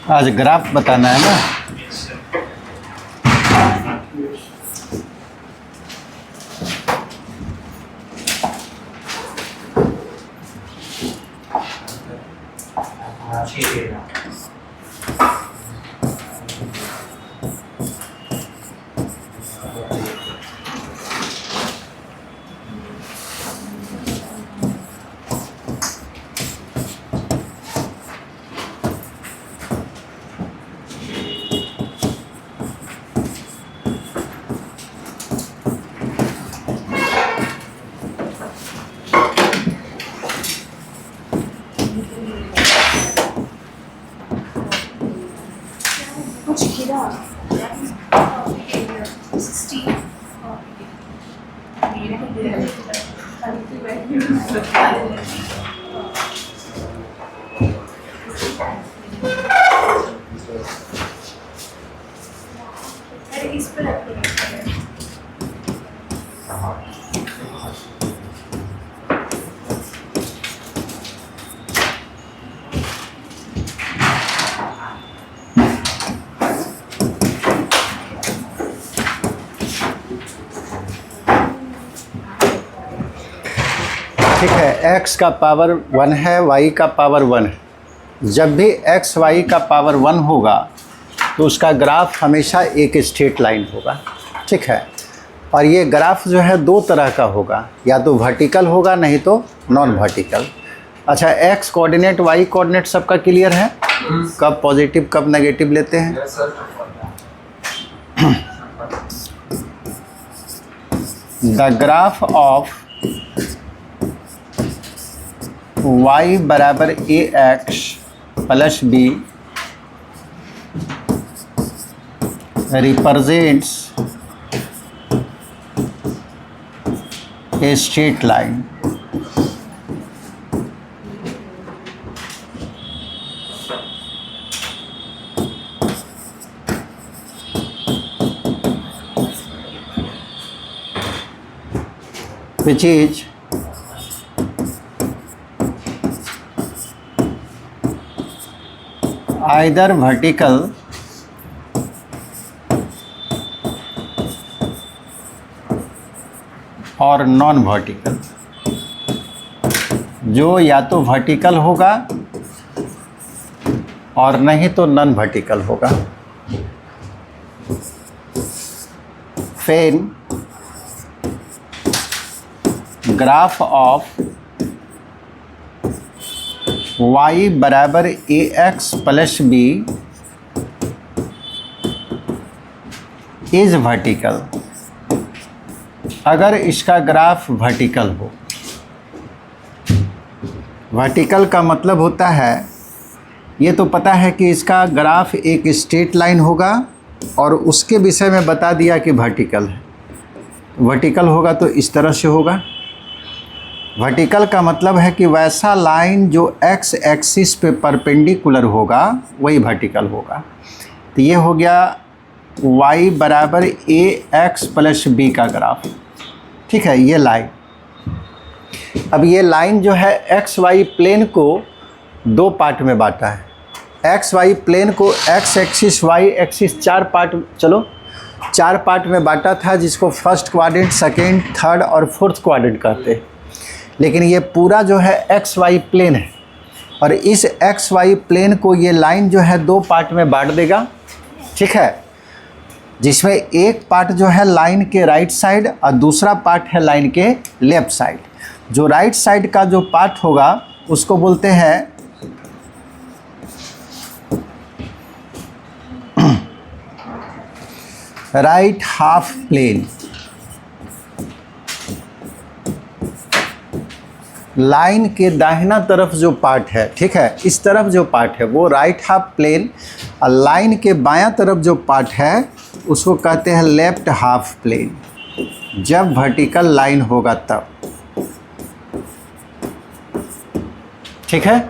आज ग्राफ बताना है ना। ठीक है, x का पावर 1 है, y का पावर 1 है। जब भी x y का पावर 1 होगा तो उसका ग्राफ हमेशा एक स्ट्रेट लाइन होगा। ठीक है, और ये ग्राफ जो है दो तरह का होगा, या तो वर्टिकल होगा नहीं तो नॉन वर्टिकल। अच्छा, x कोऑर्डिनेट y कोऑर्डिनेट सबका क्लियर है? कब पॉजिटिव कब नेगेटिव लेते हैं? द ग्राफ ऑफ y बराबर ax plus b represents A straight line. which is either vertical और नॉन वर्टिकल। जो या तो वर्टिकल होगा और नहीं तो नॉन वर्टिकल होगा। फेन ग्राफ ऑफ y बराबर ax plus b is vertical. अगर इसका ग्राफ वर्टिकल हो, वर्टिकल का मतलब होता है, ये तो पता है कि इसका ग्राफ एक स्ट्रेट लाइन होगा और उसके विषय में बता दिया कि वर्टिकल है। वर्टिकल होगा तो इस तरह से होगा। वर्टिकल का मतलब है कि वैसा लाइन जो x एक्सिस पे परपेंडिकुलर होगा वही वर्टिकल होगा। तो ये हो गया y बराबर ax प्लस b का ग्राफ। ठीक है, ये लाइन। अब ये लाइन जो है एक्स वाई प्लेन को दो पार्ट में बांटा है। एक्स वाई प्लेन को x एक्सिस y एक्सिस चार पार्ट में बांटा था, जिसको फर्स्ट क्वाड्रेंट, सेकेंड, थर्ड और फोर्थ क्वाड्रेंट कहते हैं। लेकिन ये पूरा जो है एक्स वाई प्लेन है और इस एक्स वाई प्लेन को ये लाइन जो है दो पार्ट में बांट देगा। ठीक है, जिसमें एक पार्ट जो है लाइन के राइट साइड और दूसरा पार्ट है लाइन के लेफ्ट साइड। जो राइट साइड का जो पार्ट होगा उसको बोलते हैं राइट हाफ प्लेन। लाइन के दाहिना तरफ जो पार्ट है, ठीक है, इस तरफ जो पार्ट है वो राइट हाफ प्लेन, और लाइन के बायां तरफ जो पार्ट है उसको कहते हैं लेफ्ट हाफ प्लेन। जब वर्टिकल लाइन होगा तब। ठीक है,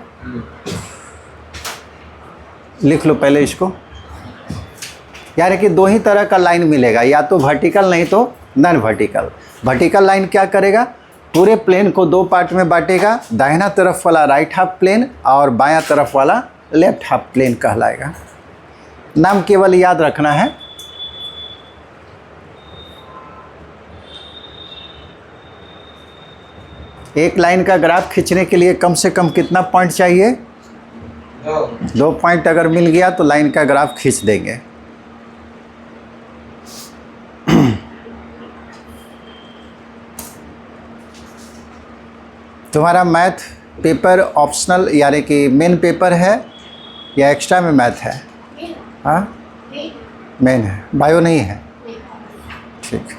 लिख लो पहले इसको। यार कि दो ही तरह का लाइन मिलेगा, या तो वर्टिकल नहीं तो नॉन वर्टिकल। वर्टिकल लाइन क्या करेगा, पूरे प्लेन को दो पार्ट में बांटेगा। दाहिना तरफ वाला राइट हाफ प्लेन और बायां तरफ वाला लेफ्ट हाफ प्लेन कहलाएगा। नाम केवल याद रखना है। एक लाइन का ग्राफ खींचने के लिए कम से कम कितना पॉइंट चाहिए? 2 पॉइंट अगर मिल गया तो लाइन का ग्राफ खींच देंगे। तुम्हारा मैथ पेपर ऑप्शनल यानी कि मेन पेपर है या एक्स्ट्रा में मैथ है? हाँ, मेन है, बायो नहीं है। ठीक।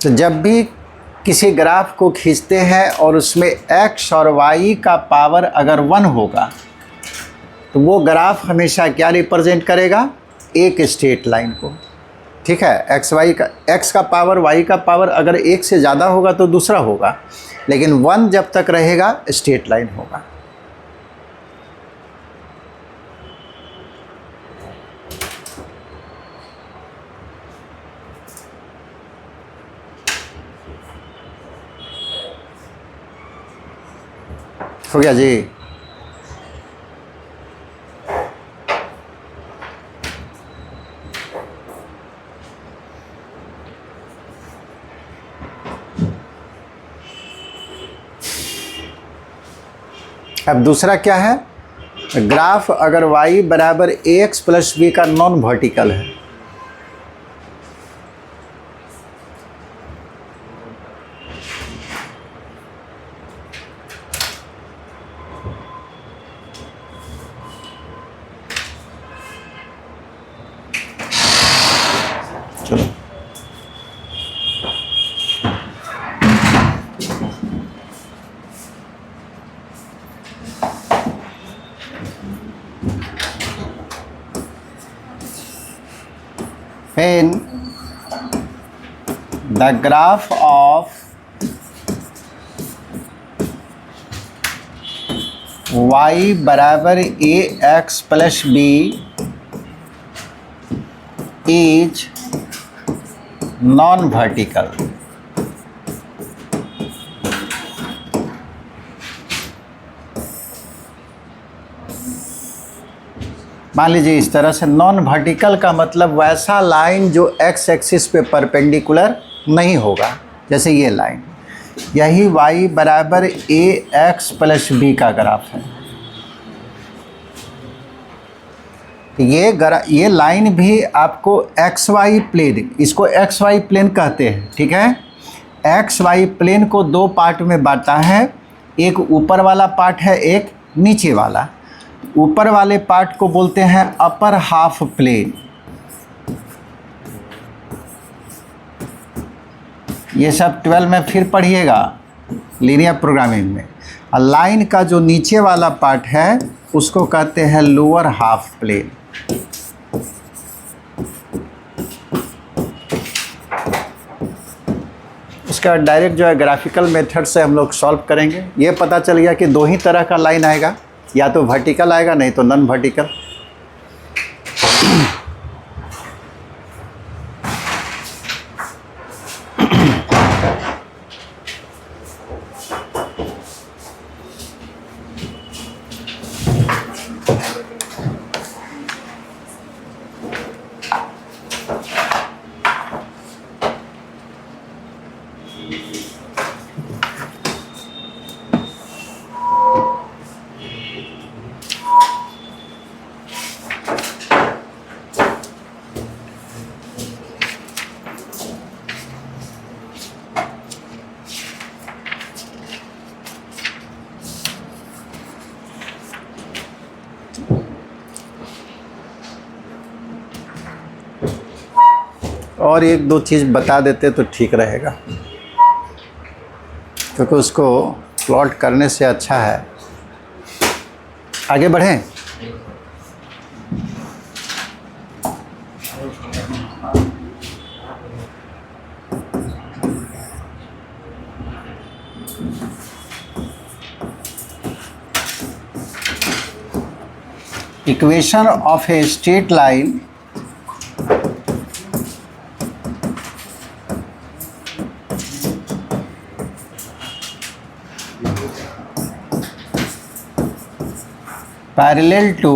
तो जब भी किसी ग्राफ को खींचते हैं और उसमें x और y का पावर अगर 1 होगा तो वो ग्राफ हमेशा क्या रिप्रेजेंट करेगा? एक स्ट्रेट लाइन को। ठीक है, x का पावर y का पावर अगर 1 से ज़्यादा होगा तो दूसरा होगा, लेकिन 1 जब तक रहेगा स्ट्रेट लाइन होगा। हो गया जी? अब दूसरा क्या है? ग्राफ अगर y बराबर ax प्लस b का नॉन वर्टिकल है, चलो when the graph of y बराबर ax plus b is non vertical. मान लीजिए इस तरह से नॉन वर्टिकल का मतलब वैसा लाइन जो x एक्सिस पे परपेंडिकुलर नहीं होगा, जैसे ये लाइन, यही y बराबर ax प्लस b का ग्राफ है। ये लाइन भी आपको XY प्लेन, इसको XY प्लेन कहते हैं। ठीक है, XY प्लेन को 2 पार्ट में बांटा है, एक ऊपर वाला पार्ट है, एक नीचे वाला। ऊपर वाले पार्ट को बोलते हैं अपर हाफ प्लेन। ये सब 12 में फिर पढ़िएगा लीनियर प्रोग्रामिंग में। और लाइन का जो नीचे वाला पार्ट है उसको कहते हैं लोअर हाफ प्लेन। उसका डायरेक्ट जो है ग्राफिकल मेथड से हम लोग सॉल्व करेंगे। ये पता चल गया कि 2 ही तरह का लाइन आएगा, या तो वर्टिकल आएगा नहीं तो नॉन वर्टिकल। और 1-2 चीज़ बता देते तो ठीक रहेगा, क्योंकि उसको प्लॉट करने से अच्छा है। आगे बढ़ें। Equation of a straight line parallel to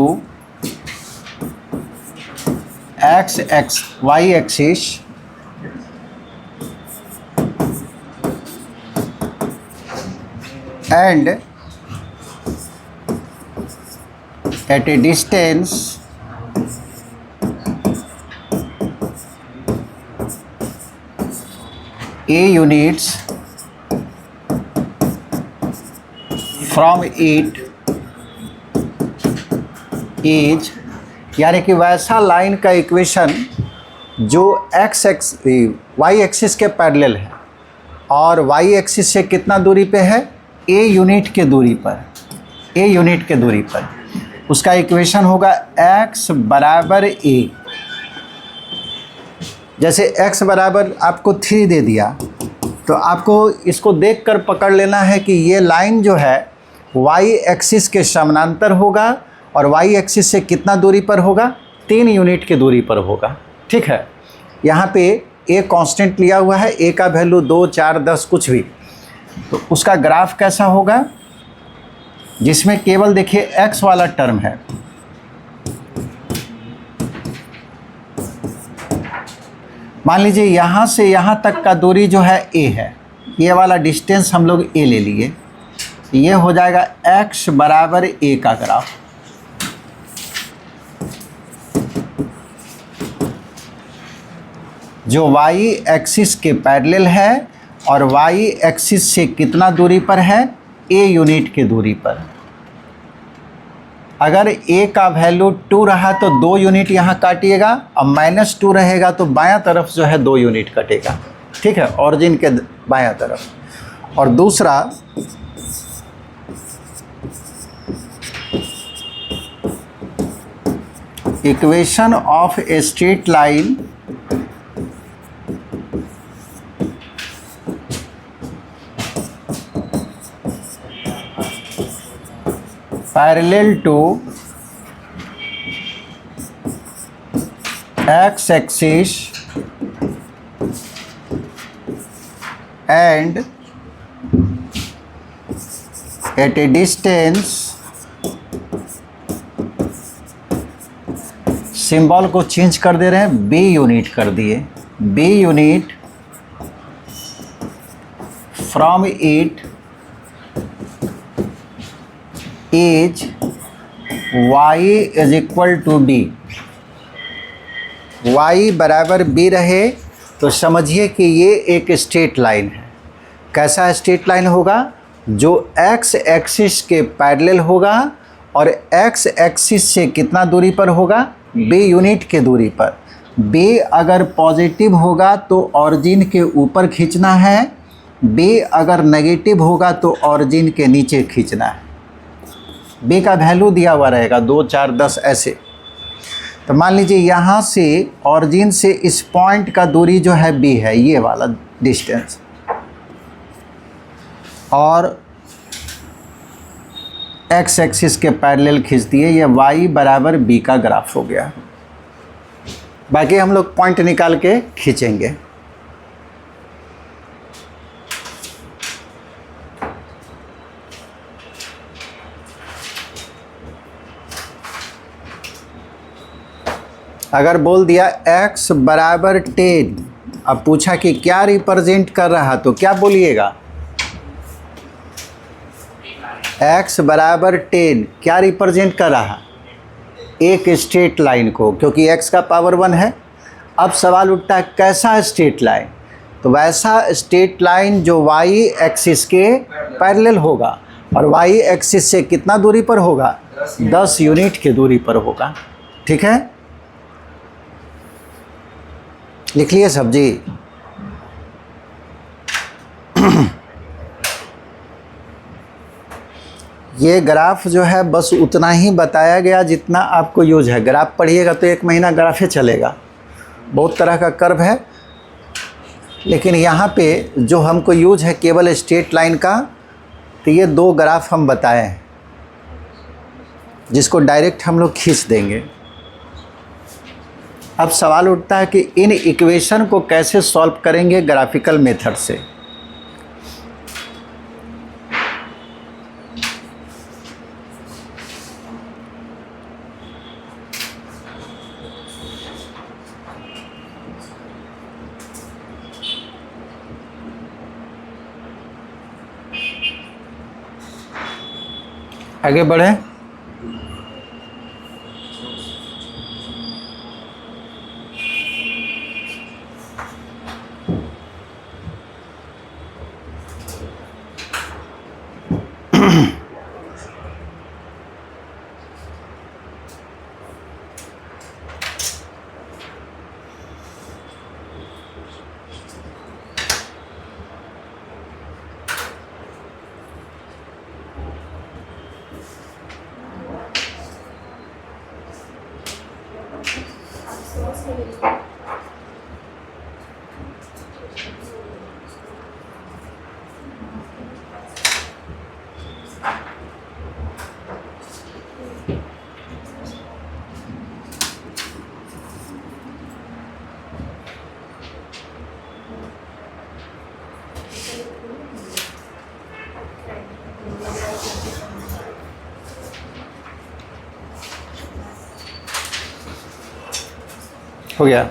y axis and at a distance a units from it is, यानी कि वैसा लाइन का इक्वेशन जो वाई एक्सिस के पैरेलल है और वाई एक्सिस से कितना दूरी पे है, ए यूनिट के दूरी पर, ए यूनिट के दूरी पर, उसका इक्वेशन होगा x बराबर a। जैसे x बराबर आपको 3 दे दिया तो आपको इसको देखकर पकड़ लेना है कि ये लाइन जो है y एक्सिस के समानांतर होगा और y एक्सिस से कितना दूरी पर होगा, 3 यूनिट की दूरी पर होगा। ठीक है, यहाँ पे a कांस्टेंट लिया हुआ है, a का वैल्यू 2, 4, 10 कुछ भी, तो उसका ग्राफ कैसा होगा जिसमें केवल देखिए x वाला टर्म है। मान लीजिए यहाँ से यहाँ तक का दूरी जो है a है, ये वाला डिस्टेंस हम लोग a ले लिए, ये हो जाएगा x बराबर a का ग्राफ। जो y एक्सिस के पैरेलल है और y एक्सिस से कितना दूरी पर है, a यूनिट की दूरी पर। अगर a का वैल्यू 2 रहा तो 2 यूनिट यहाँ काटिएगा और -2 रहेगा तो बायां तरफ जो है 2 यूनिट कटेगा। ठीक है, ऑरिजिन के बायां तरफ। और दूसरा equation of a straight line parallel to x axis and at a distance, symbol को चेंज कर दे रहे हैं, b यूनिट कर दिए, b unit from it is y is equal to b। y बराबर b रहे तो समझिए कि ये एक स्ट्रेट लाइन है। कैसा स्ट्रेट लाइन होगा, जो x एक्सिस के पैरेलल होगा और x एक्सिस से कितना दूरी पर होगा, b यूनिट के दूरी पर। b अगर पॉजिटिव होगा तो ऑरिजिन के ऊपर खींचना है, b अगर नेगेटिव होगा तो ऑरिजिन के नीचे खींचना है। b का वैल्यू दिया हुआ रहेगा 2, 4, 10 ऐसे। तो मान लीजिए यहाँ से ऑरिजिन से इस पॉइंट का दूरी जो है b है, ये वाला डिस्टेंस, और x एक्सिस के पैरेलल खींच दिए, ये y बराबर b का ग्राफ हो गया। बाकी हम लोग पॉइंट निकाल के खींचेंगे। अगर बोल दिया x बराबर 10, अब पूछा कि क्या रिप्रेजेंट कर रहा, तो क्या बोलिएगा, x बराबर 10 क्या रिप्रेजेंट कर रहा, एक स्ट्रेट लाइन को, क्योंकि x का पावर 1 है। अब सवाल उठता है कैसा स्ट्रेट लाइन, तो वैसा स्ट्रेट लाइन जो y एक्सिस के पैरेलल होगा और y एक्सिस से कितना दूरी पर होगा, 10 यूनिट की दूरी पर होगा। ठीक है, लिख लिए सब्जी। ये ग्राफ जो है बस उतना ही बताया गया जितना आपको यूज है। ग्राफ पढ़िएगा तो 1 महीना ग्राफ ही चलेगा, बहुत तरह का कर्व है, लेकिन यहाँ पे जो हमको यूज है केवल स्ट्रेट लाइन का, तो ये 2 ग्राफ हम बताए हैं। जिसको डायरेक्ट हम लोग खींच देंगे। अब सवाल उठता है कि इन इक्वेशन को कैसे सॉल्व करेंगे ग्राफिकल मेथड से। आगे बढ़े। हो गया,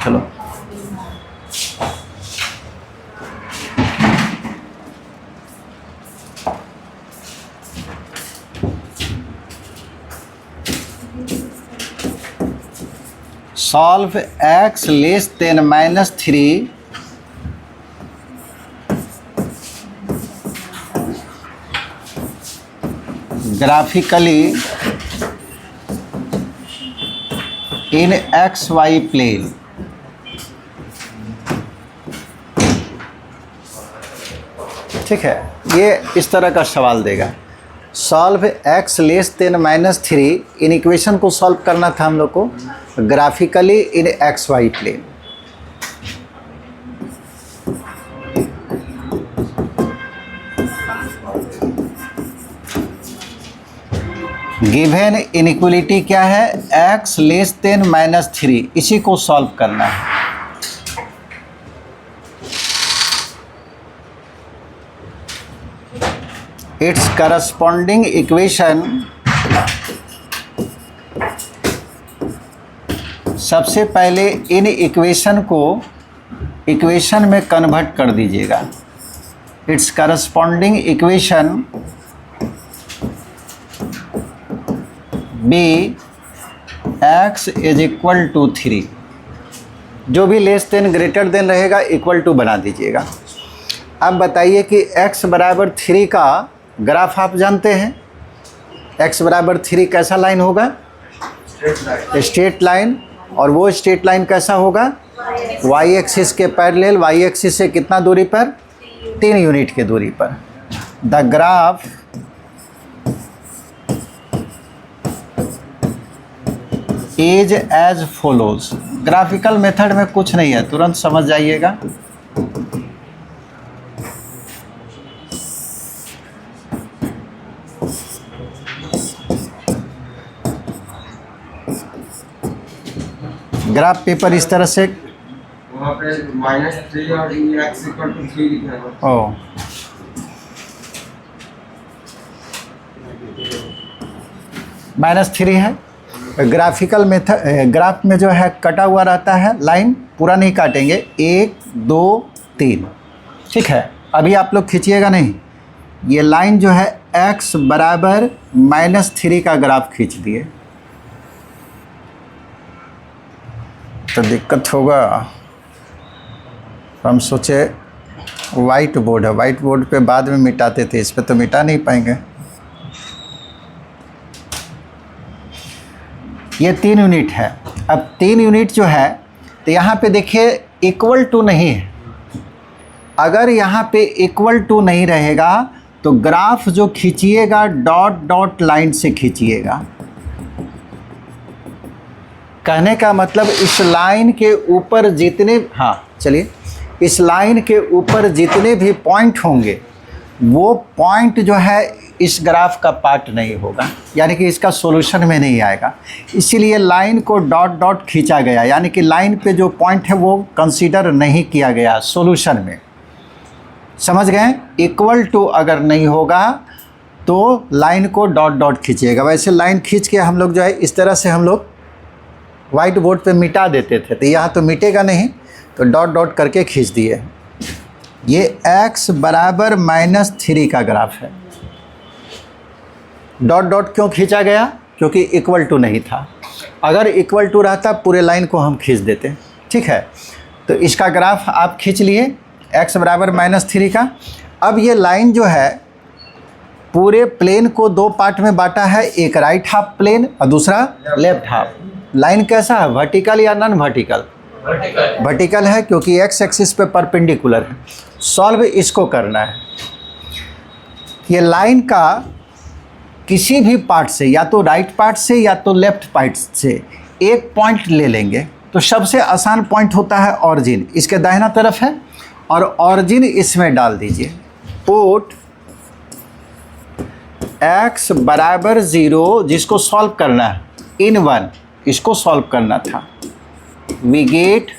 चलो। Solve x less than -3 graphically in XY plane. ठीक है, ये इस तरह का सवाल देगा। सॉल्व x लेस देन -3, इन इक्वेशन को सॉल्व करना था हम लोग को graphically in XY plane. Given inequality क्या है, x लेस देन -3, इसी को सॉल्व करना है। इट्स करस्पॉन्डिंग इक्वेशन, सबसे पहले इन इक्वेशन को इक्वेशन में कन्वर्ट कर दीजिएगा। Its corresponding equation be x is equal to 3, जो भी लेस देन ग्रेटर देन रहेगा इक्वल टू बना दीजिएगा। अब बताइए कि x बराबर 3 का ग्राफ आप जानते हैं। x बराबर 3 कैसा लाइन होगा, स्ट्रेट लाइन, और वो स्ट्रेट लाइन कैसा होगा, y एक्सिस के पैरेलल, y एक्सिस से कितना दूरी पर, 3 यूनिट की दूरी पर। The graph is as follows. Graphical method में कुछ नहीं है, तुरंत समझ जाइएगा। ग्राफ पेपर इस तरह से, वहाँ पे -3 और x इक्वल टू 3 लिखा है। ओ -3 है। ग्राफिकल मेथड, ग्राफ में जो है कटा हुआ रहता है लाइन, पूरा नहीं काटेंगे, 1 2 3। ठीक है, अभी आप लोग खींचिएगा नहीं, ये लाइन जो है x बराबर -3 का ग्राफ खींच दिए तो दिक्कत होगा। हम सोचे वाइट बोर्ड है, वाइट बोर्ड पे बाद में मिटाते थे, इस पे तो मिटा नहीं पाएंगे। ये 3 यूनिट है। अब 3 यूनिट जो है, तो यहाँ पे देखिए इक्वल टू नहीं है। अगर यहाँ पे इक्वल टू नहीं रहेगा तो ग्राफ जो खींचिएगा डॉट डॉट लाइन से खींचिएगा। कहने का मतलब इस लाइन के ऊपर जितने, हाँ चलिए, इस लाइन के ऊपर जितने भी पॉइंट होंगे वो पॉइंट जो है इस ग्राफ का पार्ट नहीं होगा, यानी कि इसका सॉल्यूशन में नहीं आएगा। इसीलिए लाइन को डॉट डॉट खींचा गया, यानी कि लाइन पे जो पॉइंट है वो कंसीडर नहीं किया गया सॉल्यूशन में। समझ गए? इक्वल टू अगर नहीं होगा तो लाइन को डॉट डॉट खींचिएगा। वैसे लाइन खींच के हम लोग जो है इस तरह से हम लोग वाइट बोर्ड पे मिटा देते थे, तो यहाँ तो मिटेगा नहीं, तो डॉट डॉट करके खींच दिए। ये x बराबर -3 का ग्राफ है। डॉट डॉट क्यों खींचा गया? क्योंकि इक्वल टू नहीं था। अगर इक्वल टू रहता पूरे लाइन को हम खींच देते। ठीक है, तो इसका ग्राफ आप खींच लिए x बराबर -3 का। अब ये लाइन जो है पूरे प्लेन को दो पार्ट में बांटा है, एक राइट हाफ प्लेन और दूसरा लेफ्ट हाफ। लाइन कैसा है, वर्टिकल या नॉन वर्टिकल? वर्टिकल है, क्योंकि x एक्सिस पे परपेंडिकुलर है। सॉल्व इसको करना है। ये लाइन का किसी भी पार्ट से, या तो राइट पार्ट से या तो लेफ्ट पार्ट से एक पॉइंट ले लेंगे, तो सबसे आसान पॉइंट होता है ऑरिजिन, इसके दाहिना तरफ है, और ऑरिजिन इसमें डाल दीजिए। पुट x बराबर 0, जिसको सॉल्व करना है, इन 1, इसको सॉल्व करना था। वी गेट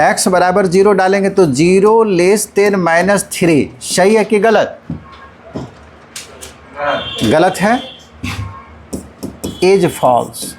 x बराबर 0 डालेंगे तो 0 लेस देन -3। सही है कि गलत? गलत है, इज फॉल्स।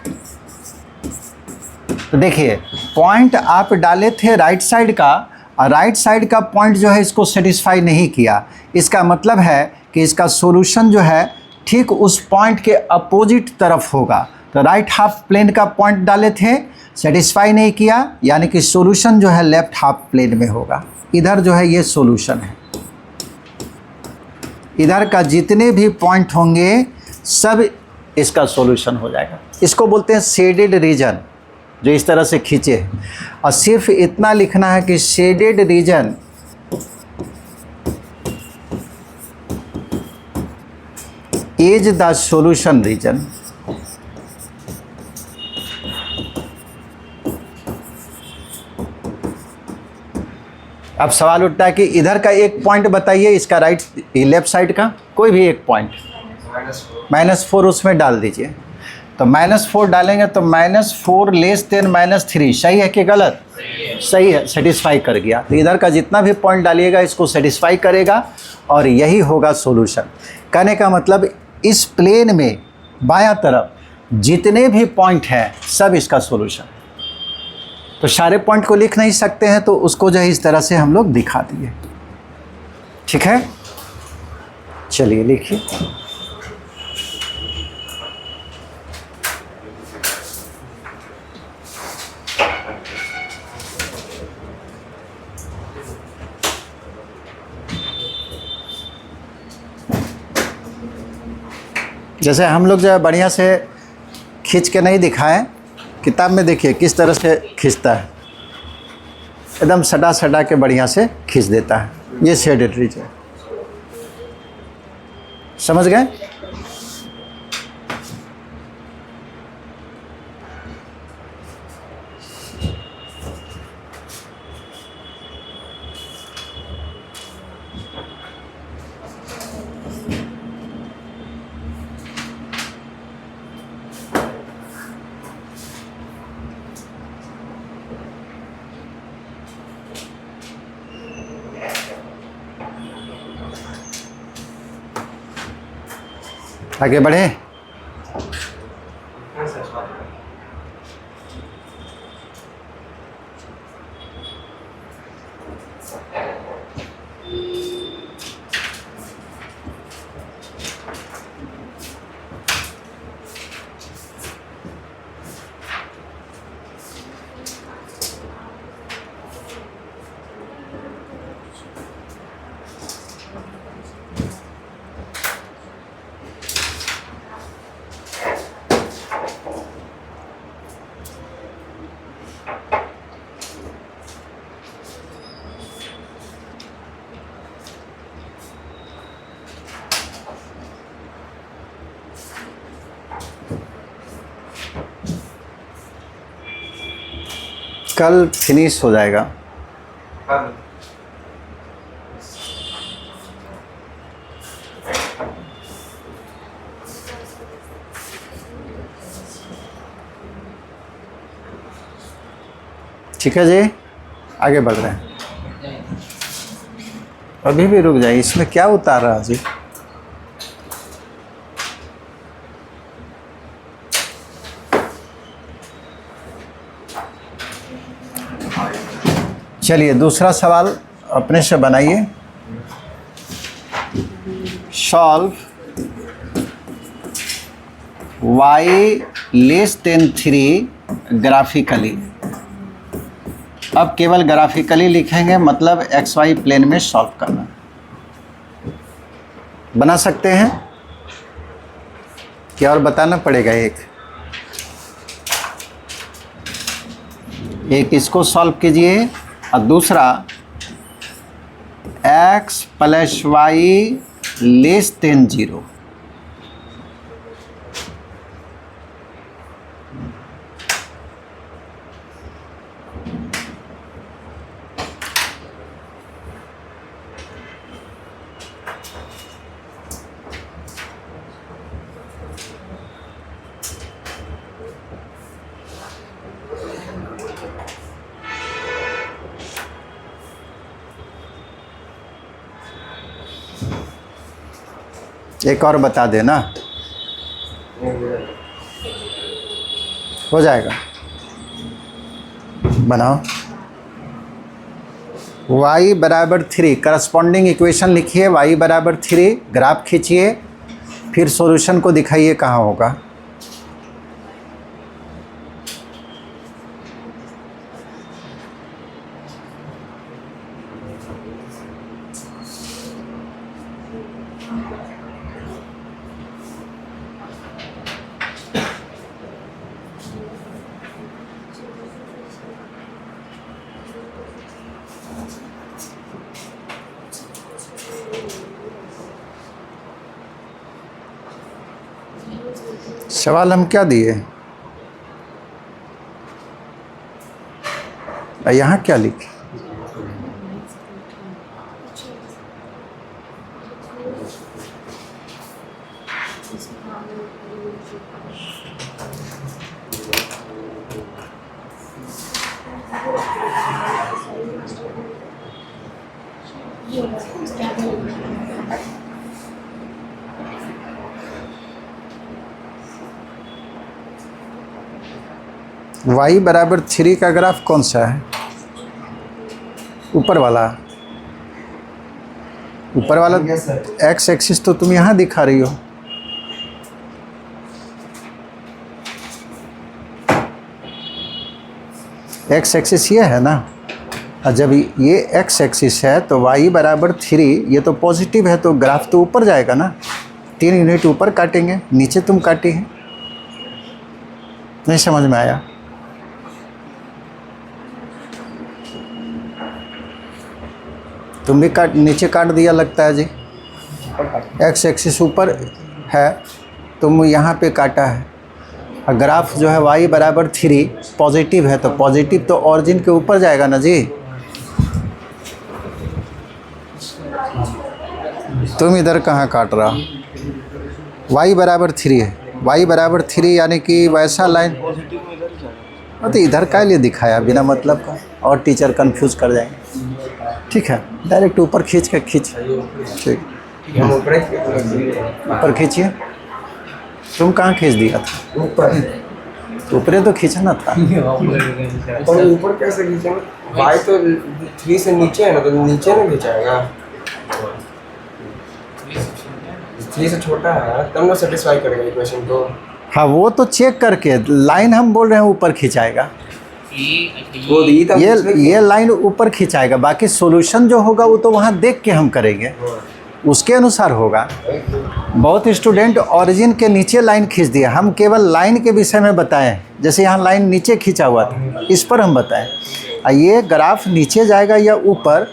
तो देखिए पॉइंट आप डाले थे राइट साइड का, और राइट साइड का पॉइंट जो है इसको सेटिस्फाई नहीं किया। इसका मतलब है कि इसका सॉल्यूशन जो है ठीक उस पॉइंट के अपोजिट तरफ होगा। तो राइट हाफ प्लेन का पॉइंट डाले थे, सेटिस्फाई नहीं किया, यानी कि सॉल्यूशन जो है लेफ्ट हाफ प्लेन में होगा। इधर जो है ये सॉल्यूशन है। इधर का जितने भी पॉइंट होंगे सब इसका सॉल्यूशन हो जाएगा। इसको बोलते हैं शेडेड रीजन, जो इस तरह से खींचे। और सिर्फ इतना लिखना है कि shaded region is the solution region. अब सवाल उठता है कि इधर का एक पॉइंट बताइए, इसका राइट लेफ्ट साइड का कोई भी एक पॉइंट, -4 उसमें डाल दीजिए। तो -4 डालेंगे तो -4 लेस देन -3। सही है कि गलत? सही है, सेटिस्फाई कर गया। तो इधर का जितना भी पॉइंट डालिएगा इसको सेटिस्फाई करेगा, और यही होगा सॉल्यूशन। कहने का मतलब इस प्लेन में बायां तरफ जितने भी पॉइंट हैं सब इसका सॉल्यूशन। तो सारे पॉइंट को लिख नहीं सकते हैं, तो उसको जो है इस तरह से हम लोग दिखा दिए। ठीक है, चलिए लिखिए। जैसे हम लोग जो है बढ़िया से खींच के नहीं दिखाएं, किताब में देखिए किस तरह से खींचता है, एकदम सटा सटा के बढ़िया से खींच देता है। ये शेडेड रीजन, समझ गए? आगे बढ़े। कल फिनिश हो जाएगा। ठीक है जी, आगे बढ़ रहे हैं। अभी भी रुक जाइए, इसमें क्या उतार रहा है जी? चलिए दूसरा सवाल अपने से बनाइए। Solve y less than 3 graphically. अब केवल ग्राफिकली लिखेंगे, मतलब एक्स वाई प्लेन में सॉल्व करना। बना सकते हैं क्या और बताना पड़ेगा? एक इसको सॉल्व कीजिए और दूसरा x plus y less than 0। एक और बता देना, हो जाएगा। बनाओ। y बराबर 3, करस्पॉन्डिंग इक्वेशन लिखिए। y बराबर 3, ग्राफ खींचिए, फिर सॉल्यूशन को दिखाइए कहाँ होगा। सवाल हम क्या दिए? यहाँ क्या लिखे? y बराबर 3 का ग्राफ कौन सा है? ऊपर वाला। ऊपर वाला x एक्सिस तो तुम यहाँ दिखा रही हो। x एक्सिस ये है ना, और जब ये x एक्सिस है तो y बराबर 3, ये तो पॉजिटिव है, तो ग्राफ तो ऊपर जाएगा ना। 3 यूनिट ऊपर काटेंगे, नीचे तुम काटी है। नहीं समझ में आया? तुम भी नीचे काट दिया लगता है जी। x एक्सिस ऊपर है, तुम यहाँ पे काटा है। और ग्राफ जो है y बराबर 3 पॉजिटिव है, तो पॉजिटिव तो ऑरिजिन के ऊपर जाएगा ना जी। तुम इधर कहाँ काट रहा? y बराबर 3 है, y बराबर 3 यानी कि वैसा लाइन। तो इधर का लिए दिखाया बिना मतलब का, और टीचर कंफ्यूज कर जाएंगे। ठीक है, डायरेक्ट ऊपर खींच के खींच। ठीक, ऊपर खींचिए। तुम कहाँ खींच दिया था? ऊपर तो खींचना था। ऊपर कैसे खींचेंगे? y तो 3 से नीचे है ना, तो नीचे नहीं खींचाएगा। 3 से छोटा है तब ना सेटिस्फाई करेगा इक्वेशन को। हाँ, वो तो चेक करके लाइन हम बोल रहे हैं ऊपर खिंचाएगा। ये लाइन ऊपर खिंचाएगा, बाकी सॉल्यूशन जो होगा वो तो वहाँ देख के हम करेंगे, उसके अनुसार होगा। बहुत स्टूडेंट ओरिजिन के नीचे लाइन खींच दिया, हम केवल लाइन के विषय में बताएं। जैसे यहाँ लाइन नीचे खींचा हुआ था, इस पर हम बताएं। ये ग्राफ नीचे जाएगा या ऊपर,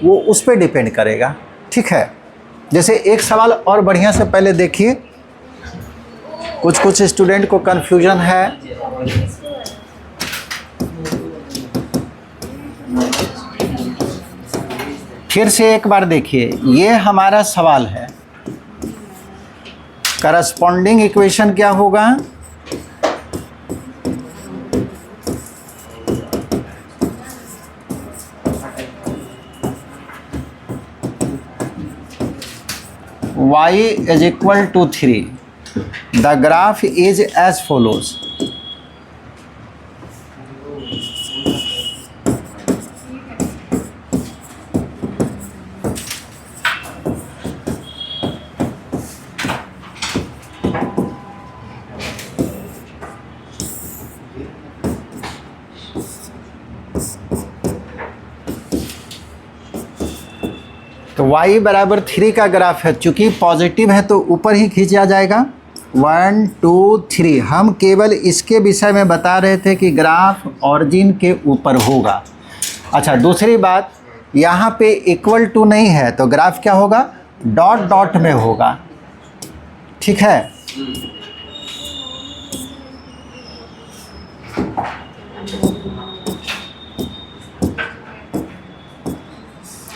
वो उस पर डिपेंड करेगा। ठीक है, जैसे एक सवाल और बढ़िया से पहले देखिए, कुछ स्टूडेंट को कन्फ्यूजन है। फिर से एक बार देखिए, ये हमारा सवाल है। करस्पॉन्डिंग इक्वेशन क्या होगा? y is equal to 3, the graph is as follows. तो y बराबर 3 का ग्राफ है, चूँकि पॉजिटिव है तो ऊपर ही खींचा जाएगा। 1 2 3, हम केवल इसके विषय में बता रहे थे कि ग्राफ ऑरिजिन के ऊपर होगा। अच्छा, दूसरी बात, यहाँ पे इक्वल टू नहीं है तो ग्राफ क्या होगा, डॉट डॉट में होगा। ठीक है,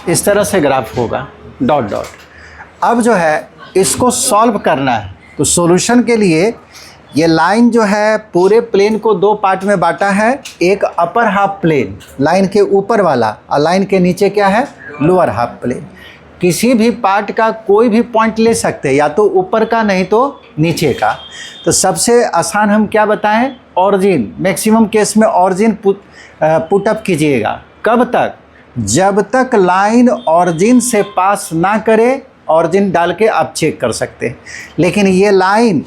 इस तरह से ग्राफ होगा, डॉट डॉट। अब जो है इसको सॉल्व करना है, तो सॉल्यूशन के लिए ये लाइन जो है पूरे प्लेन को दो पार्ट में बांटा है। एक अपर हाफ प्लेन लाइन के ऊपर वाला, और लाइन के नीचे क्या है, लोअर हाफ प्लेन। किसी भी पार्ट का कोई भी पॉइंट ले सकते हैं, या तो ऊपर का नहीं तो नीचे का। तो सबसे आसान हम क्या बताएं, ऑरिजिन। मैक्सिमम केस में ऑरिजिन पुट अप कीजिएगा। कब तक, जब तक लाइन ऑरिजिन से पास ना करे, ऑरिजिन डाल के आप चेक कर सकते हैं। लेकिन ये लाइन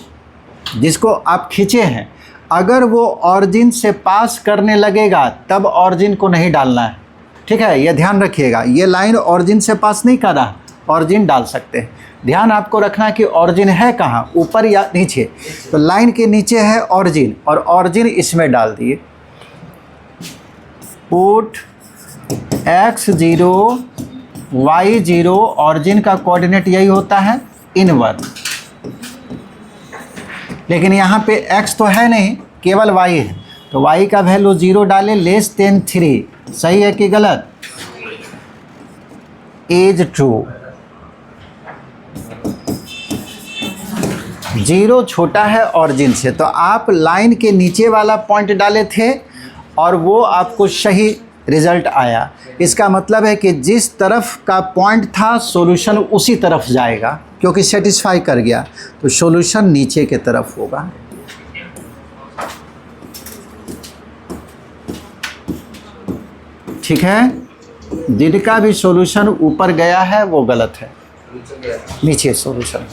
जिसको आप खींचे हैं, अगर वो ऑरिजिन से पास करने लगेगा तब ऑरिजिन को नहीं डालना है। ठीक है, ये ध्यान रखिएगा। ये लाइन ऑरिजिन से पास नहीं कर रहा, ऑरिजिन डाल सकते हैं। ध्यान आपको रखना है कि ऑरिजिन है कहाँ, ऊपर या नीचे। तो लाइन के नीचे है ऑरिजिन, और ऑरिजिन इसमें डाल दिए। पुट x0 y0, ऑरिजिन का कोऑर्डिनेट यही होता है, इनवर्ड। लेकिन यहाँ पे x तो है नहीं, केवल y है, तो y का वैल्यू 0 डालें, लेस देन 3। सही है कि गलत, इज ट्रू। 0 छोटा है ऑरिजिन से, तो आप लाइन के नीचे वाला पॉइंट डाले थे और वो आपको सही रिजल्ट आया। इसका मतलब है कि जिस तरफ का पॉइंट था सॉल्यूशन उसी तरफ जाएगा, क्योंकि सेटिस्फाई कर गया। तो सॉल्यूशन नीचे के तरफ होगा। ठीक है, जिनका भी सॉल्यूशन ऊपर गया है वो गलत है, नीचे सॉल्यूशन।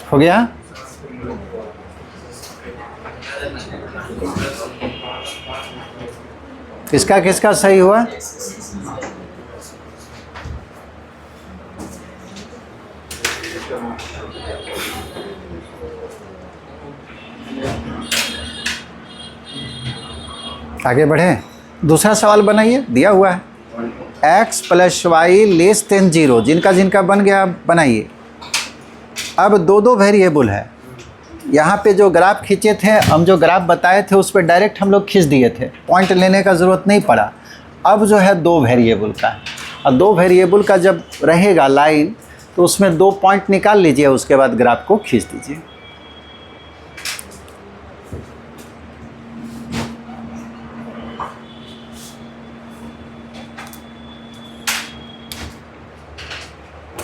हो गया। किसका किसका सही हुआ? आगे बढ़े, दूसरा सवाल बनाइए, दिया हुआ है x + y लेस देन 0। जिनका जिनका बन गया बनाइए। अब दो दो वेरिएबल है। यहाँ पे जो ग्राफ खींचे थे, हम जो ग्राफ बताए थे उस पर डायरेक्ट हम लोग खींच दिए थे, पॉइंट लेने का ज़रूरत नहीं पड़ा। अब जो है दो वेरिएबल का, और दो वेरिएबल का जब रहेगा लाइन तो उसमें दो पॉइंट निकाल लीजिए, उसके बाद ग्राफ को खींच दीजिए।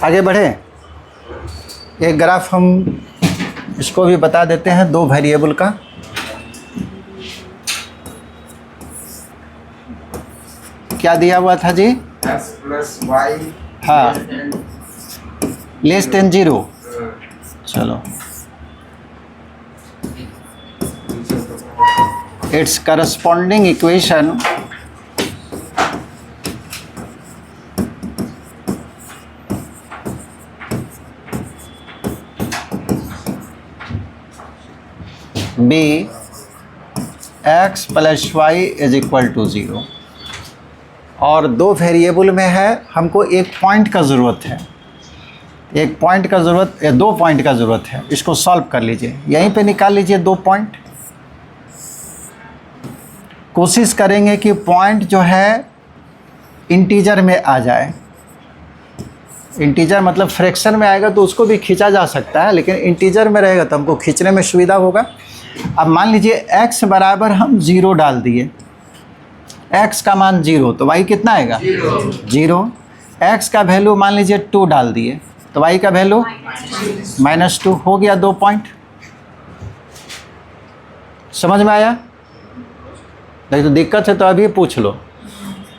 आगे बढ़े, एक ग्राफ हम इसको भी बता देते हैं, दो वेरिएबल का। क्या दिया हुआ था जी? x + y, हाँ, लेस देन 0। चलो, its corresponding equation be x + y = 0। और दो वेरिएबल में है, हमको एक पॉइंट का ज़रूरत है, एक पॉइंट का ज़रूरत, दो पॉइंट का ज़रूरत है। इसको सॉल्व कर लीजिए, यहीं पे निकाल लीजिए दो पॉइंट। कोशिश करेंगे कि पॉइंट जो है इंटीजर में आ जाए। इंटीजर मतलब फ्रैक्शन में आएगा तो उसको भी खींचा जा सकता है, लेकिन इंटीजर में रहेगा तो हमको खींचने में सुविधा होगा। अब मान लीजिए x बराबर हम 0 डाल दिए, x का मान 0 तो y कितना आएगा 0। x का वैल्यू मान लीजिए 2 डाल दिए तो y का वैल्यू -2 हो गया। 2 पॉइंट समझ में आया? नहीं तो दिक्कत है तो अभी पूछ लो,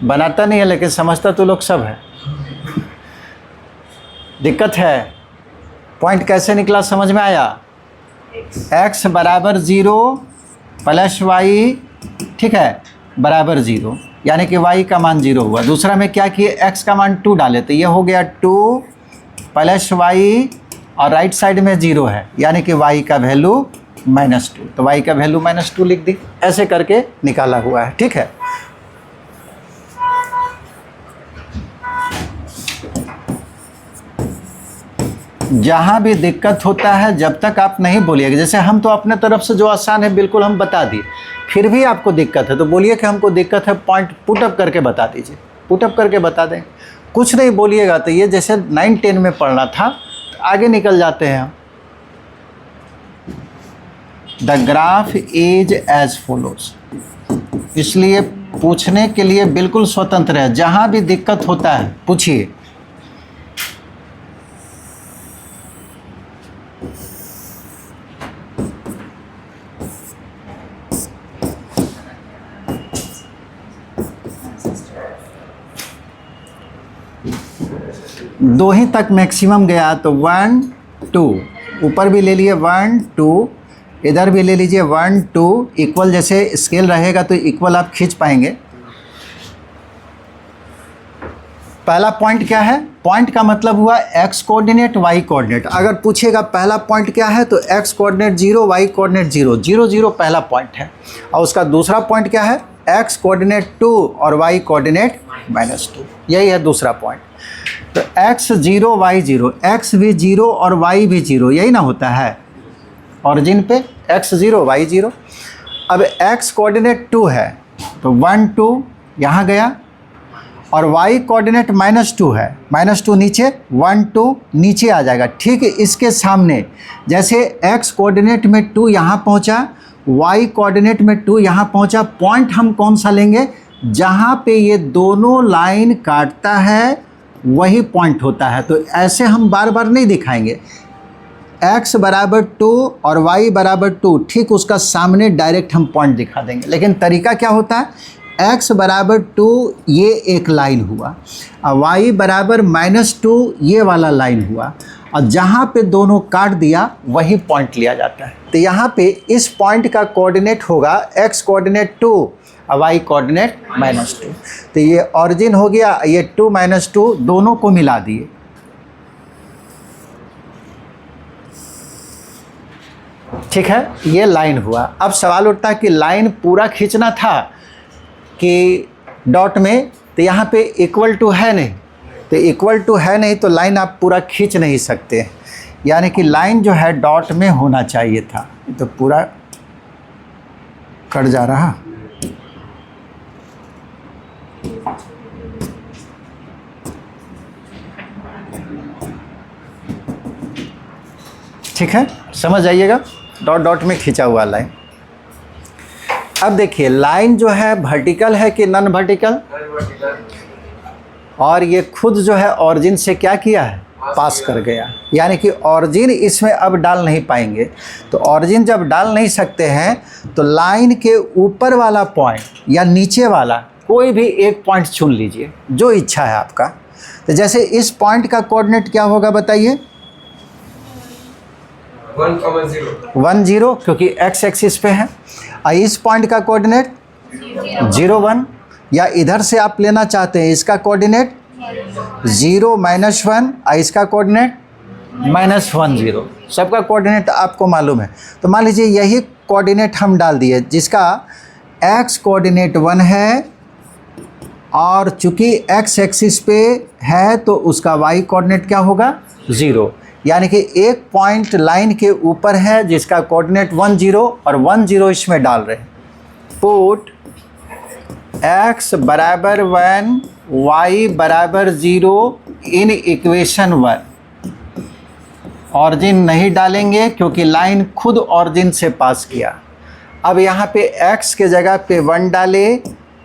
बनाता नहीं है लेकिन समझता तो लोग सब है। दिक्कत है, पॉइंट कैसे निकला समझ में आया? x बराबर 0 प्लस y, ठीक है, बराबर 0, यानी कि y का मान 0 हुआ। दूसरा में क्या किए, x का मान 2 डाले तो ये हो गया 2 प्लस y और राइट साइड में 0 है, यानी कि y का वैल्यू -2, तो y का वैल्यू -2 लिख दी। ऐसे करके निकाला हुआ है, ठीक है। जहाँ भी दिक्कत होता है जब तक आप नहीं बोलिएगा, जैसे हम तो अपने तरफ से जो आसान है बिल्कुल हम बता दिए, फिर भी आपको दिक्कत है तो बोलिए कि हमको दिक्कत है, पॉइंट पुटअप करके बता दीजिए, पुटअप करके बता दें। कुछ नहीं बोलिएगा तो ये जैसे 9-10 में पढ़ना था, आगे निकल जाते हैं हम। The graph is as follows, इसलिए पूछने के लिए बिल्कुल स्वतंत्र है, जहाँ भी दिक्कत होता है पूछिए। दो ही तक मैक्सिमम गया तो 1 2, ऊपर भी ले लिए 1 2, इधर भी ले लीजिए 1 2, इक्वल जैसे स्केल रहेगा तो इक्वल आप खींच पाएंगे। पहला पॉइंट क्या है, पॉइंट का मतलब हुआ x कोऑर्डिनेट y कोऑर्डिनेट। अगर पूछेगा पहला पॉइंट क्या है तो x कोऑर्डिनेट 0 y कोऑर्डिनेट 0 0 0 पहला पॉइंट है, और उसका दूसरा पॉइंट क्या है, x कोऑर्डिनेट 2 और y कोऑर्डिनेट -2, यही है दूसरा पॉइंट। तो x 0 y 0, x भी 0 और y भी 0, यही ना होता है ऑरिजिन पे, x 0 y 0। अब x कोऑर्डिनेट 2 है तो 1 2 यहाँ गया, और y कोऑर्डिनेट -2 है, -2 नीचे, 1 2 नीचे आ जाएगा। ठीक है, इसके सामने जैसे x कोऑर्डिनेट में 2 यहाँ पहुँचा, y कोऑर्डिनेट में 2 यहाँ पहुँचा, पॉइंट हम कौन सा लेंगे, जहाँ पे ये दोनों लाइन काटता है वही पॉइंट होता है। तो ऐसे हम बार बार नहीं दिखाएंगे, x बराबर 2 और y बराबर 2, ठीक उसका सामने डायरेक्ट हम पॉइंट दिखा देंगे। लेकिन तरीका क्या होता है, x बराबर 2 ये एक लाइन हुआ, और y बराबर -2 ये वाला लाइन हुआ, और जहाँ पे दोनों काट दिया वही पॉइंट लिया जाता है। तो यहाँ पे इस पॉइंट का कोऑर्डिनेट होगा x कोऑर्डिनेट 2 और y कोऑर्डिनेट -2। तो ये ऑरिजिन हो गया, ये 2 -2 दोनों को मिला दिए। ठीक है, ये लाइन हुआ। अब सवाल उठता है कि लाइन पूरा खींचना था कि डॉट में, तो यहाँ पे इक्वल टू है नहीं, तो इक्वल टू है नहीं तो लाइन आप पूरा खींच नहीं सकते, यानी कि लाइन जो है डॉट में होना चाहिए था, तो पूरा कट जा रहा। ठीक है, समझ आइएगा, डॉट डॉट में खींचा हुआ लाइन। अब देखिए लाइन जो है वर्टिकल है कि नॉन वर्टिकल, और ये खुद जो है ऑरिजिन से क्या किया है, पास कर गया, यानी कि ऑरिजिन इसमें अब डाल नहीं पाएंगे। तो ऑरिजिन जब डाल नहीं सकते हैं तो लाइन के ऊपर वाला पॉइंट या नीचे वाला कोई भी एक पॉइंट चुन लीजिए, जो इच्छा है आपका। तो जैसे इस पॉइंट का कोऑर्डिनेट क्या होगा बताइए, 1 0, क्योंकि x एक्सिस पे है, और इस पॉइंट का कोऑर्डिनेट 0 1, या इधर से आप लेना चाहते हैं इसका कोऑर्डिनेट 0 -1 और इसका कोऑर्डिनेट -1 0, सबका कोऑर्डिनेट आपको मालूम है। तो मान लीजिए यही कोऑर्डिनेट हम डाल दिए, जिसका x कोऑर्डिनेट 1 है, और चूंकि x एक्सिस पे है तो उसका y कोऑर्डिनेट क्या होगा, 0, यानी कि एक पॉइंट लाइन के ऊपर है जिसका कोऑर्डिनेट 1 0 और 1 0 इसमें डाल रहे हैं। पुट x बराबर 1 y बराबर 0 इन इक्वेशन 1। ऑरिजिन नहीं डालेंगे क्योंकि लाइन खुद ऑरिजिन से पास किया। अब यहाँ पे x के जगह पे 1 डाले,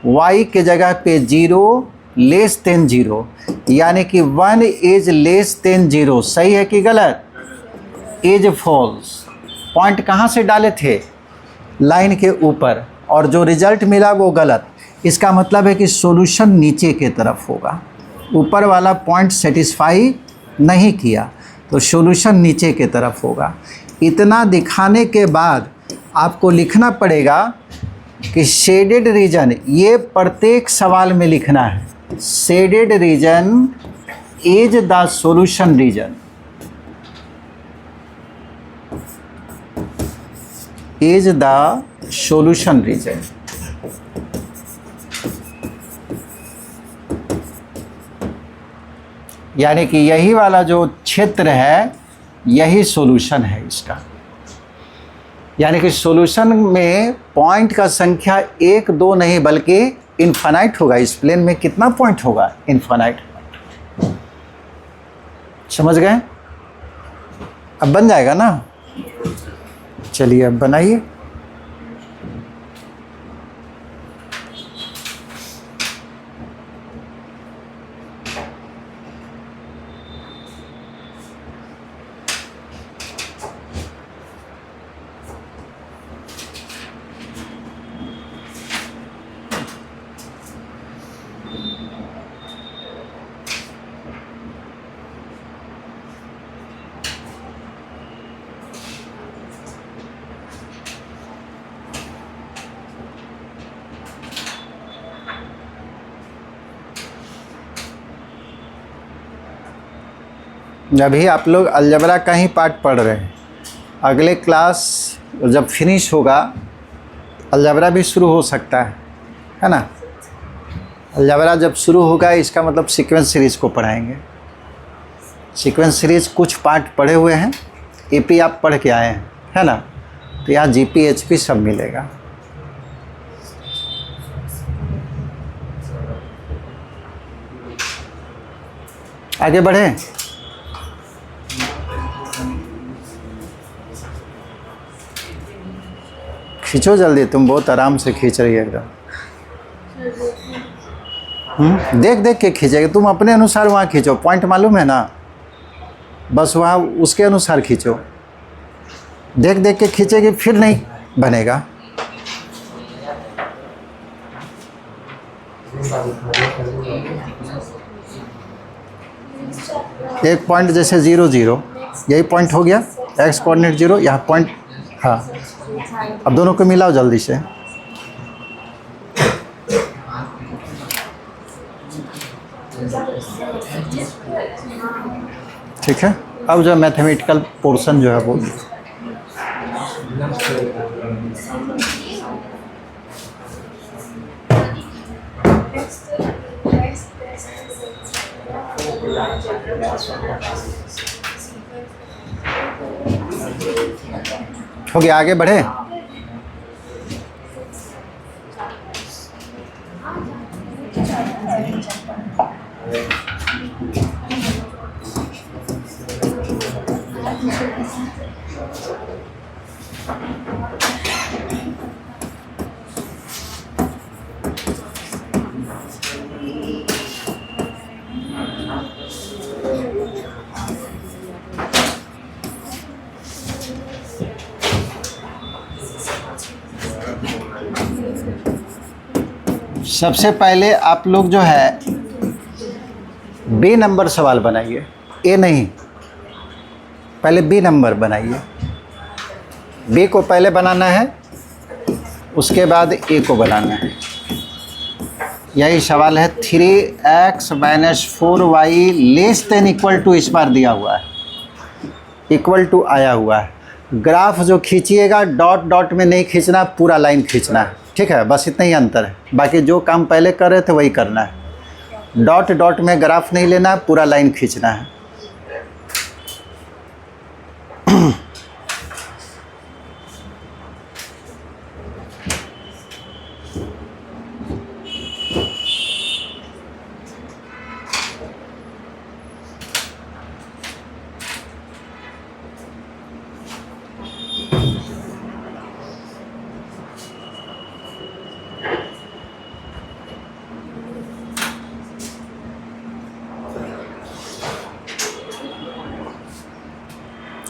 y के जगह पे 0 लेस देन 0, यानी कि 1 इज लेस देन 0। सही है कि गलत? Is false. पॉइंट कहाँ से डाले थे? लाइन के ऊपर, और जो रिजल्ट मिला वो गलत। इसका मतलब है कि सॉल्यूशन नीचे के तरफ होगा। ऊपर वाला पॉइंट सेटिस्फाई नहीं किया तो सॉल्यूशन नीचे के तरफ होगा। इतना दिखाने के बाद आपको लिखना पड़ेगा कि शेडेड रीजन, ये प्रत्येक सवाल में लिखना है। Shaded region is the solution region, is the solution region. यानी कि यही वाला जो क्षेत्र है यही सॉल्यूशन है इसका। यानी कि सॉल्यूशन में पॉइंट का संख्या 1 2 नहीं बल्कि इनफाइनाइट होगा। इस प्लेन में कितना पॉइंट होगा? इनफाइनाइट। समझ गए? अब बन जाएगा ना? चलिए अब बनाइए। अभी आप लोग अलजबरा का ही पार्ट पढ़ रहे हैं। अगले क्लास जब फिनिश होगा अलजबरा भी शुरू हो सकता है ना? अलजबरा जब शुरू होगा इसका मतलब सीक्वेंस सीरीज़ को पढ़ाएंगे। सीक्वेंस सीरीज़ कुछ पार्ट पढ़े हुए हैं, एपी आप पढ़ के आए हैं, है ना? तो यहाँ जीपी एचपी सब मिलेगा। आगे बढ़े। खींचो जल्दी, तुम बहुत आराम से खींच रही है एकदम। देख देख के खींचेगी, तुम अपने अनुसार वहाँ खींचो। पॉइंट मालूम है ना? बस वहाँ उसके अनुसार खींचो। देख देख के खींचेगी फिर नहीं बनेगा। एक पॉइंट जैसे 0 0, यही पॉइंट हो गया। एक्स कोऑर्डिनेट 0, यहाँ पॉइंट। हाँ, अब दोनों को मिलाओ जल्दी से। ठीक है। अब जो मैथमेटिकल पोर्शन जो है वो हो गया। आगे बढ़े। सबसे पहले आप लोग जो है बी नंबर सवाल बनाइए, ए नहीं, पहले बी नंबर बनाइए। बी को पहले बनाना है, उसके बाद ए को बनाना है। यही सवाल है। 3x - 4y less than equal to, इस बार दिया हुआ है, इक्वल टू आया हुआ है। ग्राफ जो खींचिएगा डॉट डॉट में नहीं खींचना, पूरा लाइन खींचना है। ठीक है, बस इतना ही अंतर है। बाकी जो काम पहले कर रहे थे वही करना है। डॉट डॉट में ग्राफ नहीं लेना, पूरा लाइन खींचना है।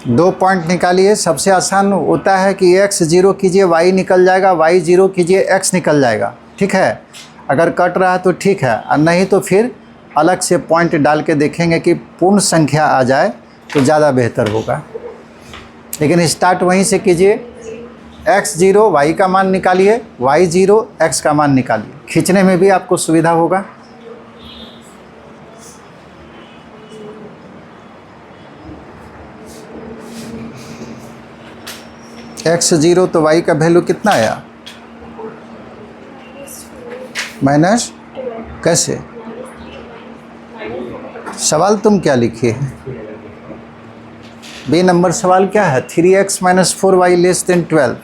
2 पॉइंट निकालिए। सबसे आसान होता है कि x 0 कीजिए y निकल जाएगा, y 0 कीजिए x निकल जाएगा। ठीक है, अगर कट रहा है तो ठीक है, और नहीं तो फिर अलग से पॉइंट डाल के देखेंगे कि पूर्ण संख्या आ जाए तो ज़्यादा बेहतर होगा। लेकिन स्टार्ट वहीं से कीजिए। x 0 y का मान निकालिए, y 0 x का मान निकालिए। खींचने में भी आपको सुविधा होगा। x 0 तो y का वैल्यू कितना आया? माइनस कैसे? सवाल तुम क्या लिखे हैं? बी नंबर सवाल क्या है? 3x - 4y < 12।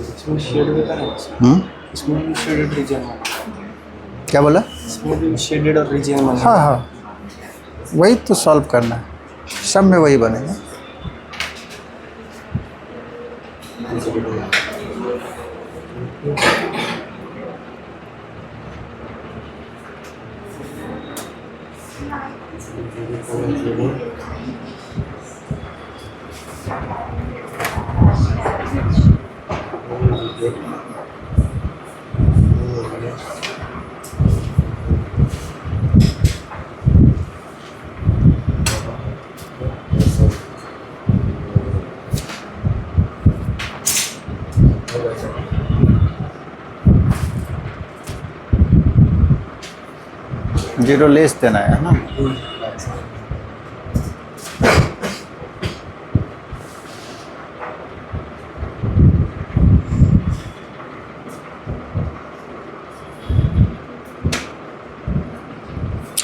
इसमें शेड भी इसमें भी शेडेड रीजन है। क्या बोला? इसमें भी शेडेड और रीजन है। हाँ हाँ, वही तो सॉल्व करना है, सब में वही बनेगा। जीरो लेस देना है ना।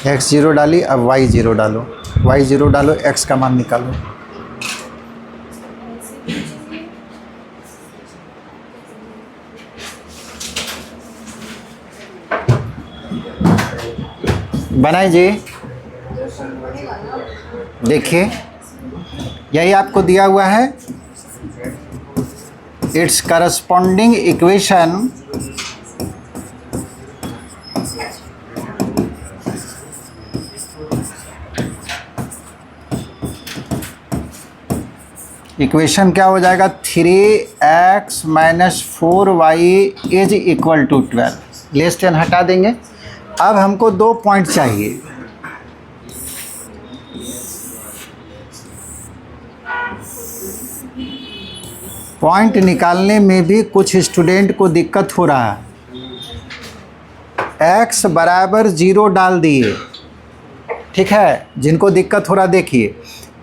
x 0 डाली, अब y 0 डालो, y 0 डालो, x का मान निकालो। बनाई जी, देखिए यही आपको दिया हुआ है। इट्स करस्पॉन्डिंग इक्वेशन इक्वेशन क्या हो जाएगा? 3x - 4y = 12। लेस देन हटा देंगे। अब हमको 2 पॉइंट चाहिए। पॉइंट निकालने में भी कुछ स्टूडेंट को दिक्कत हो रहा है। x = 0 डाल दिए, ठीक है। जिनको दिक्कत हो रहा देखिए,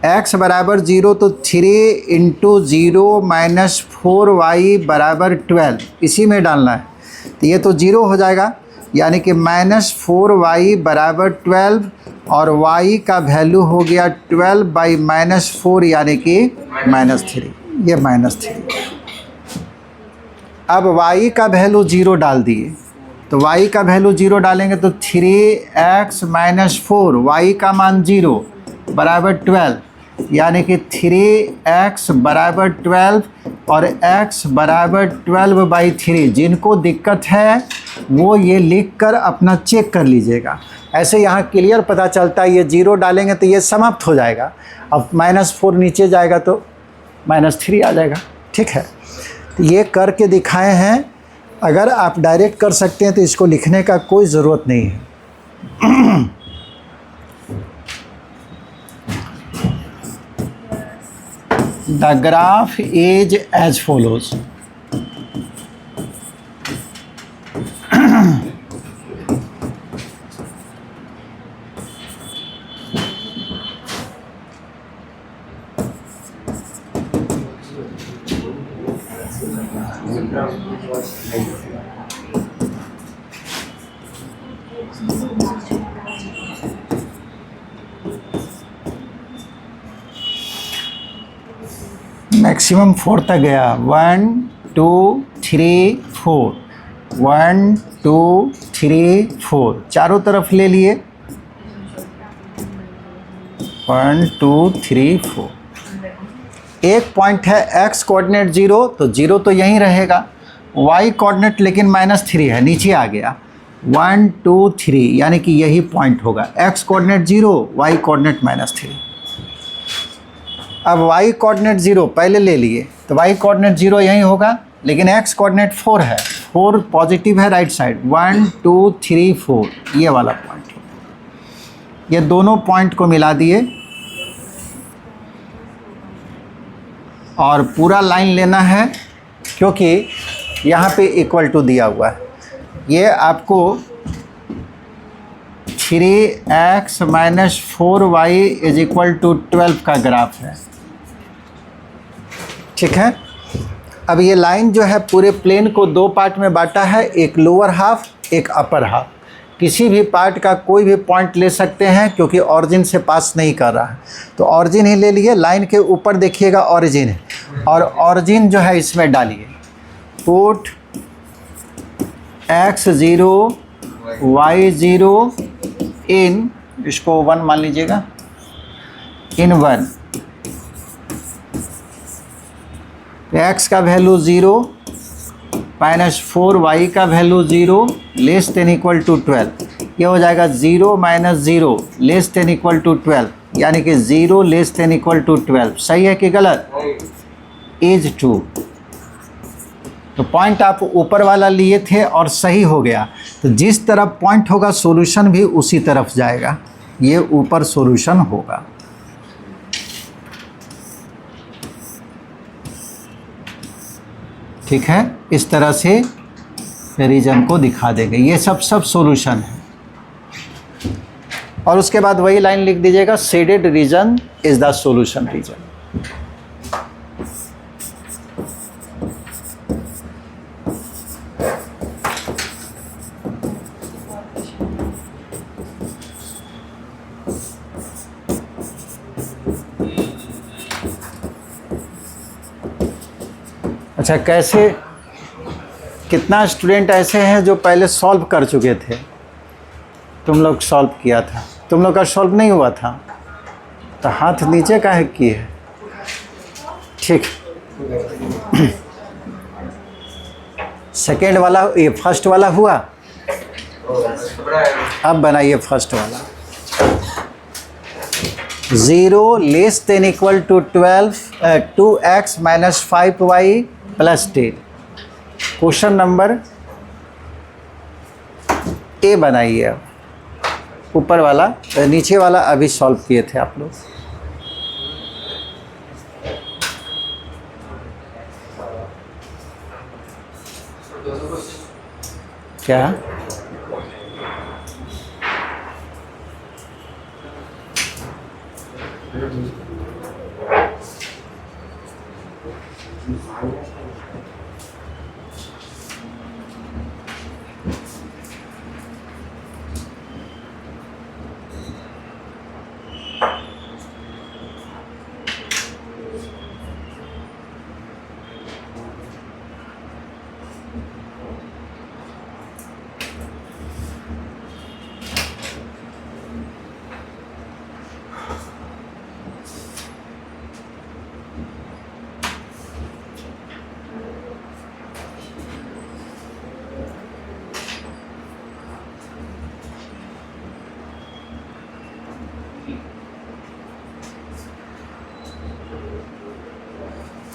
x = 0 तो 3 × 0 - 4y = 12, इसी में डालना है। तो ये तो 0 हो जाएगा, यानी कि -4y = 12, और y का वैल्यू हो गया 12 / -4 यानी कि -3। ये -3। अब y का वैल्यू 0 डाल दिए, तो y का वैल्यू 0 डालेंगे तो 3x - 4, y का मान 0 = 12, यानी कि 3x = 12 और x = 12/3। जिनको दिक्कत है वो ये लिख कर अपना चेक कर लीजिएगा। ऐसे यहाँ क्लियर पता चलता है। ये 0 डालेंगे तो ये समाप्त हो जाएगा। अब -4 नीचे जाएगा तो -3 आ जाएगा, ठीक है। तो ये करके दिखाए हैं। अगर आप डायरेक्ट कर सकते हैं तो इसको लिखने का कोई ज़रूरत नहीं है। The graph is as follows. Maximum 4 तक गया। 1 2 3 4, 1 2 3 4, चारों तरफ ले लिए। 1 2 3 4। एक पॉइंट है x कोऑर्डिनेट 0, तो 0 तो यहीं रहेगा। y कोऑर्डिनेट लेकिन -3 है, नीचे आ गया। 1 2 3 यानी कि यही पॉइंट होगा। x coordinate 0, y coordinate -3। अब y कोऑर्डिनेट 0 पहले ले लिए, तो y कोऑर्डिनेट 0 यहीं होगा, लेकिन x कोऑर्डिनेट 4 है। 4 पॉजिटिव है राइट साइड। 1 2 3 4 ये वाला पॉइंट। ये दोनों पॉइंट को मिला दिए और पूरा लाइन लेना है, क्योंकि यहाँ पे इक्वल टू दिया हुआ है। ये आपको 3x - 4y = 12 का ग्राफ है, ठीक है। अब ये लाइन जो है पूरे प्लेन को दो पार्ट में बांटा है, एक लोअर हाफ, एक अपर हाफ। किसी भी पार्ट का कोई भी पॉइंट ले सकते हैं, क्योंकि ऑरिजिन से पास नहीं कर रहा है, तो ऑरिजिन ही ले लिए। लाइन के ऊपर देखिएगा ऑरिजिन है, और ऑरिजिन जो है इसमें डालिए। पुट x0 y0 इन, इसको 1 मान लीजिएगा, इन 1। x का वैल्यू 0 -4y का वैल्यू 0 <= 12। ये हो जाएगा 0 - 0 <= 12, यानी कि 0 <= 12। सही है कि गलत? Is true. तो पॉइंट आप ऊपर वाला लिए थे और सही हो गया। तो जिस तरफ पॉइंट होगा सॉल्यूशन भी उसी तरफ जाएगा। ये ऊपर सॉल्यूशन होगा। ठीक है, इस तरह से रीजन को दिखा देंगे। ये सब सॉल्यूशन है। और उसके बाद वही लाइन लिख दीजिएगा, shaded region is the solution region. अच्छा, कैसे, कितना स्टूडेंट ऐसे हैं जो पहले सॉल्व कर चुके थे? तुम लोग सॉल्व किया था, तुम लोग का सॉल्व नहीं हुआ था, तो हाथ नीचे काहे किए? ठीक। सेकेंड वाला, ये फर्स्ट वाला हुआ। अब बनाइए फर्स्ट वाला। 0 <= 12 2x - 5y + 10। Question number A बनाइए। अब ऊपर वाला, नीचे वाला अभी सॉल्व किए थे आप लोग। क्या?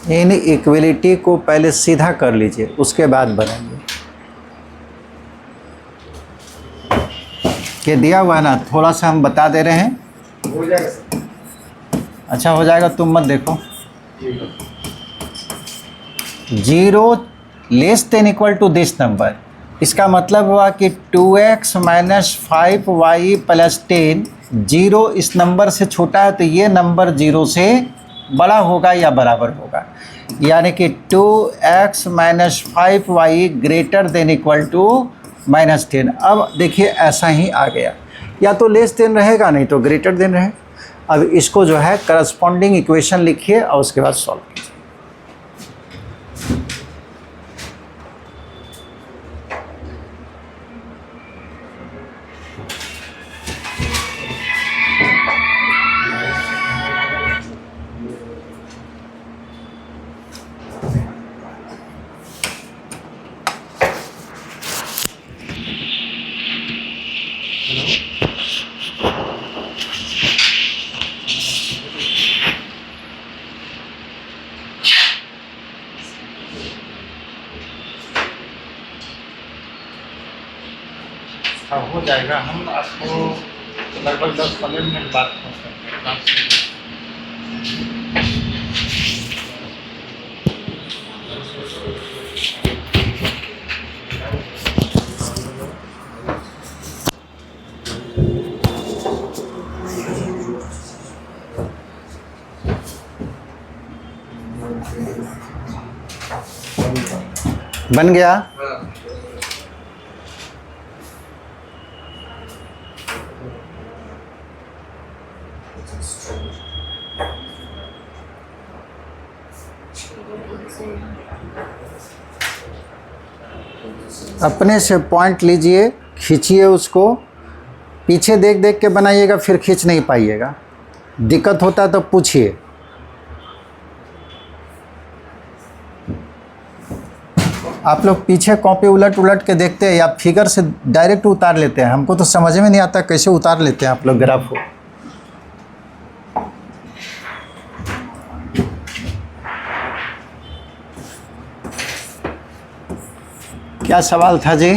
इन इक्वलिटी को पहले सीधा कर लीजिए, उसके बाद बनाइए। ये दिया हुआ है ना, थोड़ा सा हम बता दे रहे हैं। हो जाएगा सर। अच्छा हो जाएगा, तुम मत देखो। 0 <= दिस नंबर, इसका मतलब हुआ कि 2x - 5y + 10। 0 इस नंबर से छोटा है, तो ये नंबर 0 से बड़ा होगा या बराबर होगा, यानी कि 2x - 5y > -10। अब देखिए ऐसा ही आ गया, या तो << रहेगा, नहीं तो <> रहेगा। अब इसको जो है करस्पॉन्डिंग इक्वेशन लिखिए और उसके बाद सॉल्व कीजिए। हाँ हो जाएगा। हम आपको लगभग 10-15 मिनट बाद फोन करते हैं। बन गया। हाँ। अपने से पॉइंट लीजिए, खींचिए उसको, पीछे देख देख के बनाइएगा, फिर खींच नहीं पाइएगा। दिक्कत होता है तो पूछिए। आप लोग पीछे कॉपी उलट उलट के देखते हैं या फिगर से डायरेक्ट उतार लेते हैं? हमको तो समझ में नहीं आता कैसे उतार लेते हैं आप लोग ग्राफ को। क्या सवाल था जी?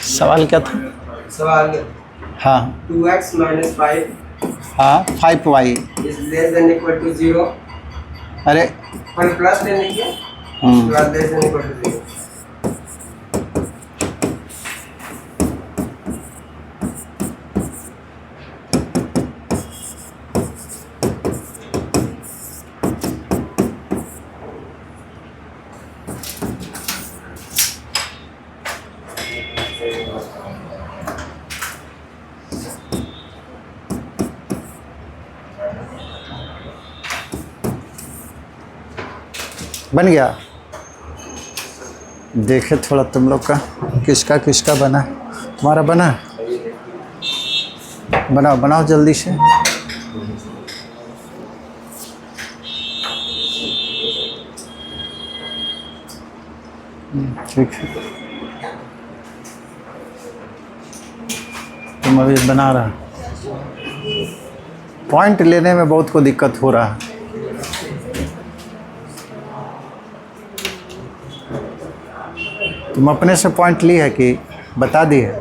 सवाल क्या था? सवाल हाँ 2x minus 5 हाँ 5y। is less than equal to 0। अरे पर प्लस लेने की less than equal to 0। बन गया। देखे थोड़ा तुम लोग का किसका किसका बना। तुम्हारा बना? बनाओ बनाओ जल्दी से। ठीक है, तुम अभी बना रहा। पॉइंट लेने में बहुत को दिक्कत हो रहा है। तुम अपने से पॉइंट ली है कि बता दी है?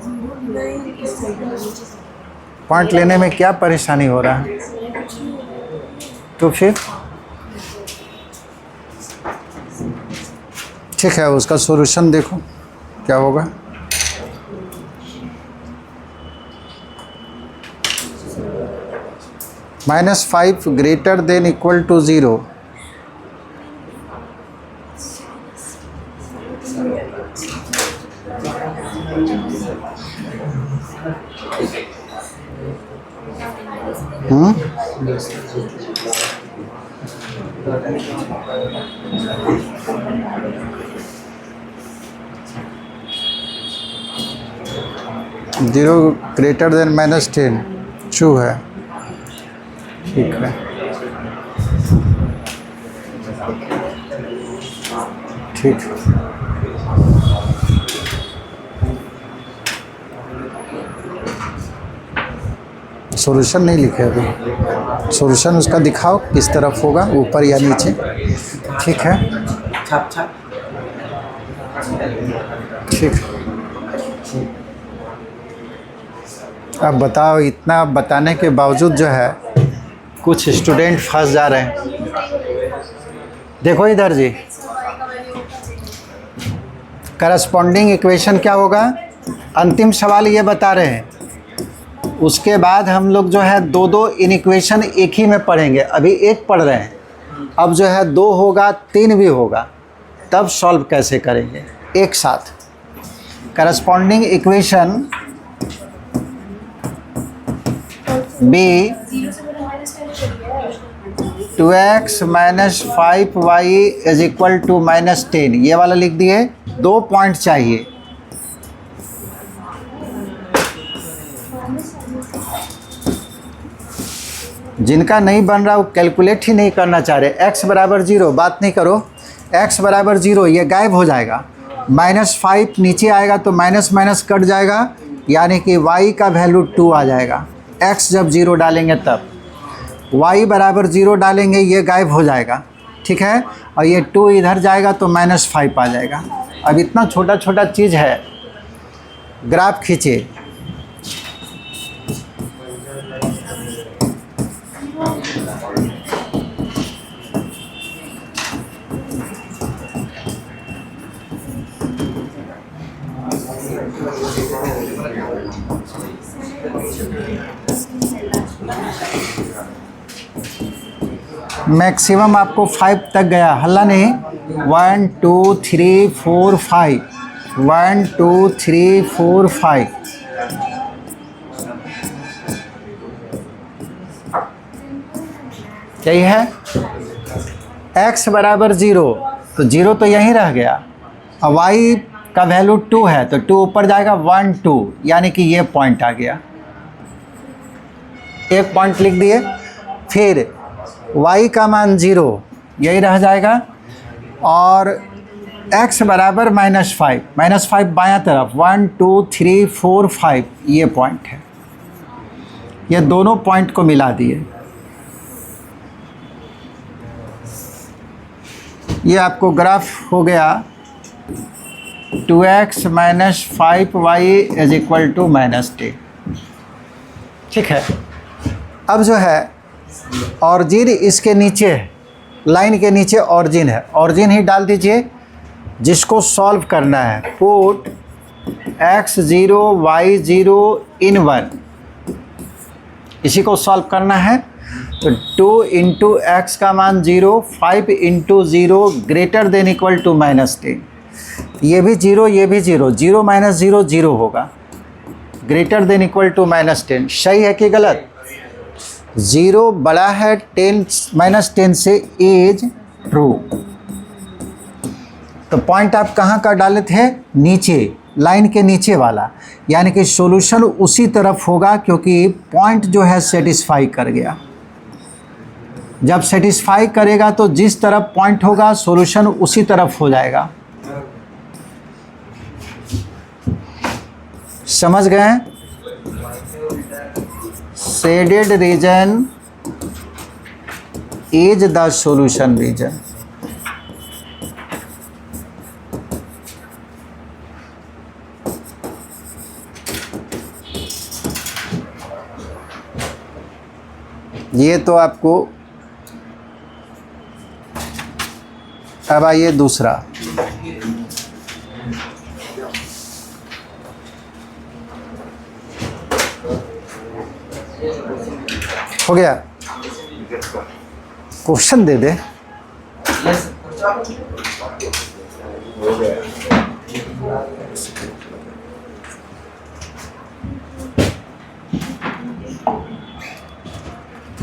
पॉइंट लेने में क्या परेशानी हो रहा है? तो फिर ठीक है, उसका सॉल्यूशन देखो क्या होगा। -5 greater than equal to 0। Zero greater than -10 true है। ठीक है, ठीक। सॉल्यूशन नहीं लिखे अभी। सॉल्यूशन उसका दिखाओ किस तरफ होगा, ऊपर या नीचे। ठीक है, छाप छाप। ठीक। अब बताओ, इतना बताने के बावजूद जो है कुछ स्टूडेंट फंस जा रहे हैं। देखो इधर जी, करस्पॉन्डिंग इक्वेशन क्या होगा? अंतिम सवाल ये बता रहे हैं। उसके बाद हम लोग जो है दो दो इन इक्वेशन एक ही में पढ़ेंगे। अभी एक पढ़ रहे हैं, अब जो है 2 होगा 3 भी होगा, तब सॉल्व कैसे करेंगे एक साथ। Corresponding equation be 2x - 5y is equal to -10। ये वाला लिख दिए। 2 पॉइंट चाहिए। जिनका नहीं बन रहा वो कैलकुलेट ही नहीं करना चाह रहे। x बराबर 0, बात नहीं करो, x बराबर 0, ये गायब हो जाएगा। -5 नीचे आएगा तो माइनस माइनस कट जाएगा, यानी कि y का वैल्यू 2 आ जाएगा। x जब 0 डालेंगे तब y बराबर 0 डालेंगे, ये गायब हो जाएगा, ठीक है। और ये 2 इधर जाएगा तो -5 आ जाएगा। अब इतना छोटा छोटा चीज़ है, ग्राफ खींचे, मैक्सिमम आपको 5 तक गया, हल्ला नहीं। 1 2 3 4 5, 1 2 3 4 5। यही है। x बराबर 0, तो 0 तो यहीं रह गया। और y का वैल्यू 2 है तो 2 ऊपर जाएगा, 1 2, यानी कि ये पॉइंट आ गया। एक पॉइंट लिख दिए। फिर y का मान 0, यही रह जाएगा। और x बराबर -5, -5 बायां तरफ, 1 2 3 4 5, ये पॉइंट है। ये दोनों पॉइंट को मिला दिए। ये आपको ग्राफ हो गया 2x - 5y = -10, ठीक है। अब जो है ऑरिजिन इसके नीचे है, लाइन के नीचे ऑरिजिन है, ऑरिजिन ही डाल दीजिए। जिसको सॉल्व करना है, पुट x0 y0 इन 1, इसी को सॉल्व करना है। तो 2 × x का मान 0, 5 × 0 > -10। ये भी 0, ये भी 0, 0 - 0 0 होगा, ग्रेटर देन इक्वल टू -10। सही है कि गलत? 0 बड़ा है 10 -10 से, इज ट्रू। तो पॉइंट आप कहाँ का डाले थे? नीचे, लाइन के नीचे वाला, यानी कि सॉल्यूशन उसी तरफ होगा, क्योंकि पॉइंट जो है सेटिस्फाई कर गया। जब सेटिस्फाई करेगा तो जिस तरफ पॉइंट होगा सॉल्यूशन उसी तरफ हो जाएगा। समझ गए? Shaded region is the solution region. ये तो आपको, अब आइए दूसरा। हो गया? क्वेश्चन दे दे।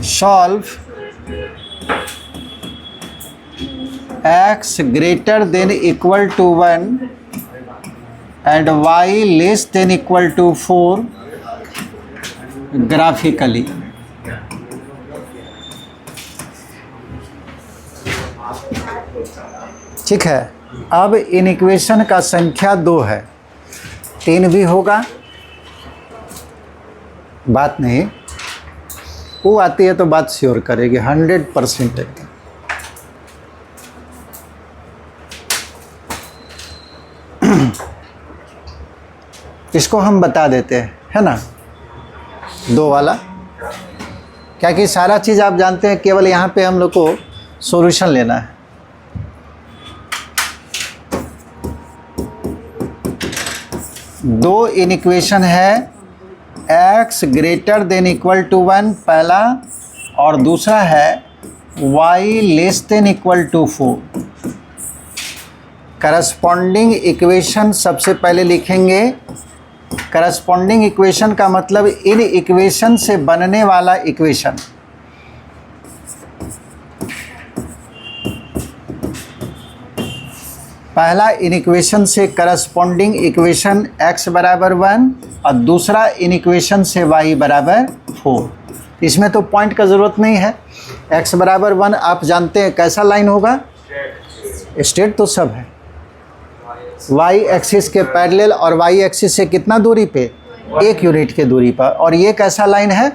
Solve x greater than equal to 1 and y less than equal to 4 graphically। ठीक है। अब इन इक्वेशन का संख्या 2 है, 3 भी होगा, बात नहीं, वो आती है तो बात श्योर करेगी 100%। इसको हम बता देते हैं, है ना, 2 वाला, क्या कि सारा चीज़ आप जानते हैं, केवल यहाँ पे हम लोग को सॉल्यूशन लेना है। दो इन इक्वेशन है, x greater than equal to 1 पहला, और दूसरा है y less than equal to 4। Corresponding equation सबसे पहले लिखेंगे। करस्पॉन्डिंग इक्वेशन का मतलब इन इक्वेशन से बनने वाला इक्वेशन। पहला इन इक्वेशन से करस्पॉन्डिंग इक्वेशन x बराबर 1 और दूसरा इन इक्वेशन से y बराबर 4। इसमें तो पॉइंट का ज़रूरत नहीं है। x बराबर 1 आप जानते हैं कैसा लाइन होगा, स्ट्रेट तो सब है, y एक्सिस के पैरेलल और y एक्सिस से कितना दूरी पे, 1 यूनिट के दूरी पर। और ये कैसा लाइन है,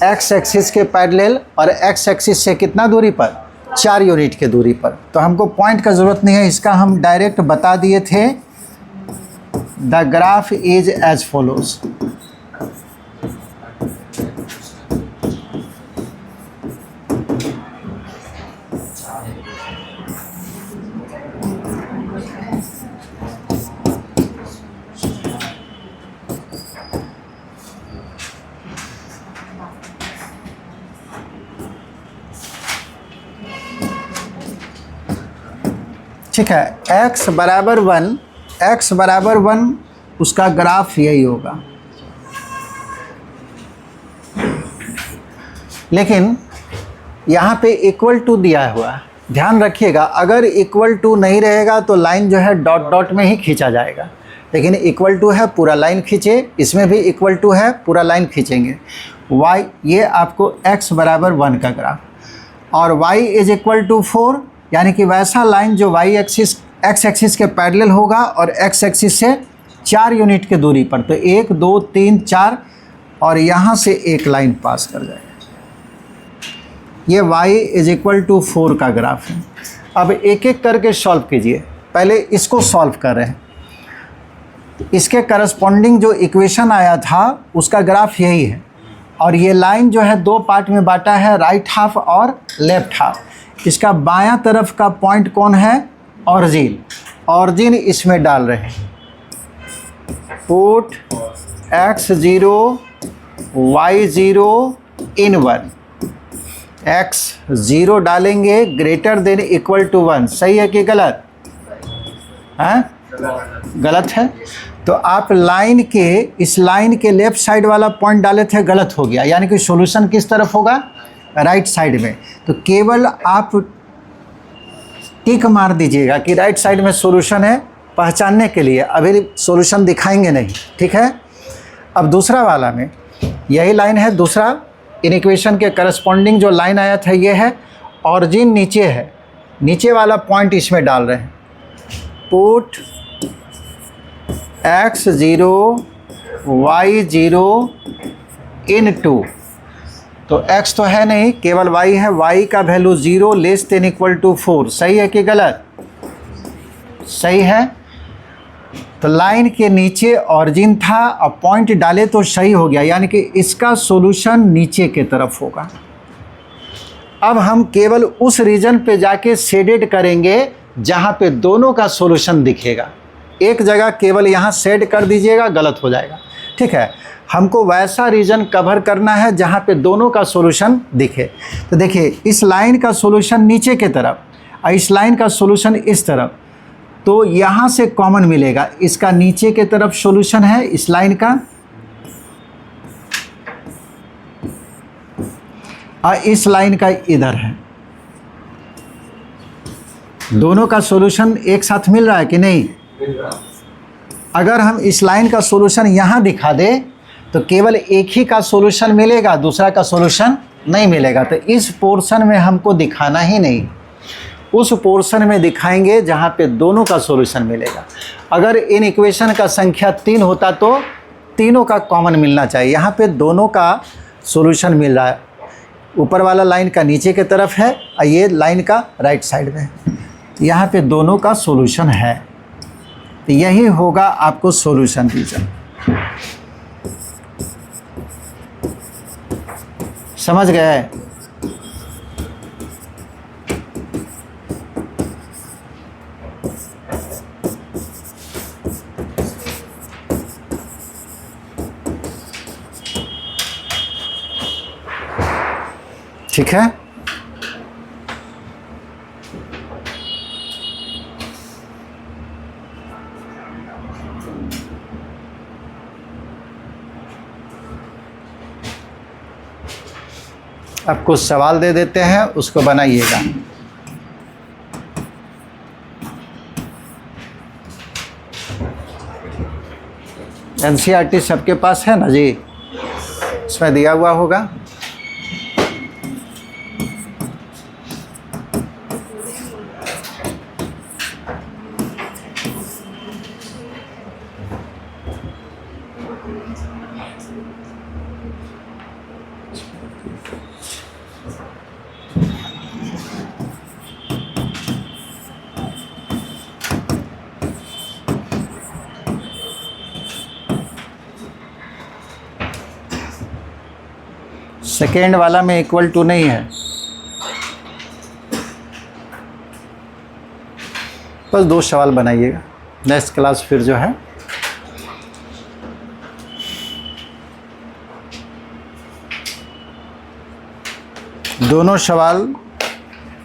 x एक्सिस के पैरेलल और x एक्सिस से कितना दूरी पर, 4 यूनिट के दूरी पर। तो हमको पॉइंट का ज़रूरत नहीं है, इसका हम डायरेक्ट बता दिए थे। The graph is as follows. ठीक है, x बराबर 1 उसका ग्राफ यही होगा। लेकिन यहाँ पे इक्वल टू दिया हुआ है, ध्यान रखिएगा, अगर इक्वल टू नहीं रहेगा तो लाइन जो है डॉट डॉट में ही खींचा जाएगा। लेकिन इक्वल टू है, पूरा लाइन खींचे, इसमें भी इक्वल टू है, पूरा लाइन खींचेंगे। y ये आपको x बराबर 1 का ग्राफ और y इज इक्वल टू 4, यानी कि वैसा लाइन जो y एक्सिस x एक्सिस के पैरेलल होगा और x एक्सिस से 4 यूनिट के दूरी पर। तो 1 2 3 4 और यहाँ से एक लाइन पास कर जाएगा। ये y इज इक्वल टू 4 का ग्राफ है। अब एक एक करके सॉल्व कीजिए। पहले इसको सॉल्व कर रहे हैं, इसके करस्पॉन्डिंग जो इक्वेशन आया था उसका ग्राफ यही है। और ये लाइन जो है 2 पार्ट में बांटा है, राइट हाफ और लेफ्ट हाफ। इसका बायां तरफ का पॉइंट कौन है, ऑरिजिन इसमें डाल रहे हैं। पुट x0 y0 इन 1, x0 डालेंगे ग्रेटर देन इक्वल टू 1। सही है कि गलत है? गलत है। तो आप लाइन के इस लाइन के लेफ्ट साइड वाला पॉइंट डाले थे, गलत हो गया, यानी कि सॉल्यूशन किस तरफ होगा, राइट साइड में। तो केवल आप टिक मार दीजिएगा कि राइट साइड में सॉल्यूशन है, पहचानने के लिए। अभी सॉल्यूशन दिखाएंगे नहीं, ठीक है। अब दूसरा वाला में यही लाइन है, दूसरा इन इक्वेशन के करस्पॉन्डिंग जो लाइन आया था ये है, ऑरिजिन नीचे है, नीचे वाला पॉइंट इसमें डाल रहे हैं। पुट x0 y0 इन 2, तो x तो है नहीं, केवल y है, y का value 0 less than equal to 4। सही है कि गलत? सही है। तो लाइन के नीचे ऑरिजिन था और पॉइंट डाले तो सही हो गया, यानी कि इसका सॉल्यूशन नीचे के तरफ होगा। अब हम केवल उस रीजन पे जाके शेडेड करेंगे जहाँ पे दोनों का सॉल्यूशन दिखेगा। एक जगह केवल यहाँ शेड कर दीजिएगा, गलत हो जाएगा, ठीक है। हमको वैसा रीजन कवर करना है जहाँ पे दोनों का सॉल्यूशन दिखे। तो देखिए, इस लाइन का सॉल्यूशन नीचे के तरफ और इस लाइन का सॉल्यूशन इस तरफ, तो यहाँ से कॉमन मिलेगा। इसका नीचे के तरफ सॉल्यूशन है इस लाइन का, और इस लाइन का इधर है। दोनों का सॉल्यूशन एक साथ मिल रहा है कि नहीं? अगर हम इस लाइन का सॉल्यूशन यहाँ दिखा दे तो केवल एक ही का सॉल्यूशन मिलेगा, दूसरा का सॉल्यूशन नहीं मिलेगा। तो इस पोर्शन में हमको दिखाना ही नहीं, उस पोर्शन में दिखाएंगे जहाँ पे दोनों का सॉल्यूशन मिलेगा। अगर इन इक्वेशन का संख्या 3 होता तो तीनों का कॉमन मिलना चाहिए। यहाँ पे दोनों का सॉल्यूशन मिल रहा है, ऊपर वाला लाइन का नीचे के तरफ है और ये लाइन का राइट साइड में। यहाँ पे दोनों का सॉल्यूशन है, तो यही होगा आपको सॉल्यूशन रीजन। समझ गए? ठीक है। आपको सवाल दे देते हैं, उसको बनाइएगा। एनसीईआरटी सबके पास है ना जी, इसमें दिया हुआ होगा। सेकेंड वाला में इक्वल टू नहीं है, बस 2 सवाल बनाइएगा। नेक्स्ट क्लास फिर जो है दोनों सवाल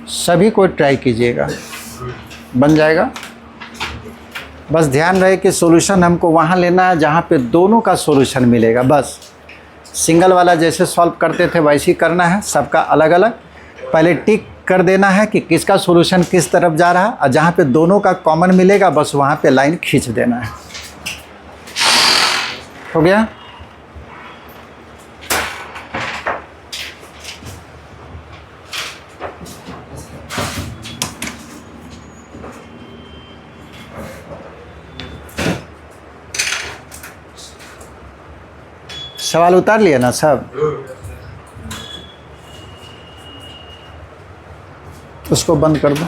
सभी को ट्राई कीजिएगा, बन जाएगा। बस ध्यान रहे कि सॉल्यूशन हमको वहाँ लेना है जहाँ पे दोनों का सॉल्यूशन मिलेगा। बस सिंगल वाला जैसे सॉल्व करते थे वैसे ही करना है, सबका अलग अलग पहले टिक कर देना है कि किसका सॉल्यूशन किस तरफ जा रहा है, और जहाँ पे दोनों का कॉमन मिलेगा बस वहाँ पे लाइन खींच देना है। हो गया? सवाल उतार लिया ना सब? उसको बंद कर दो।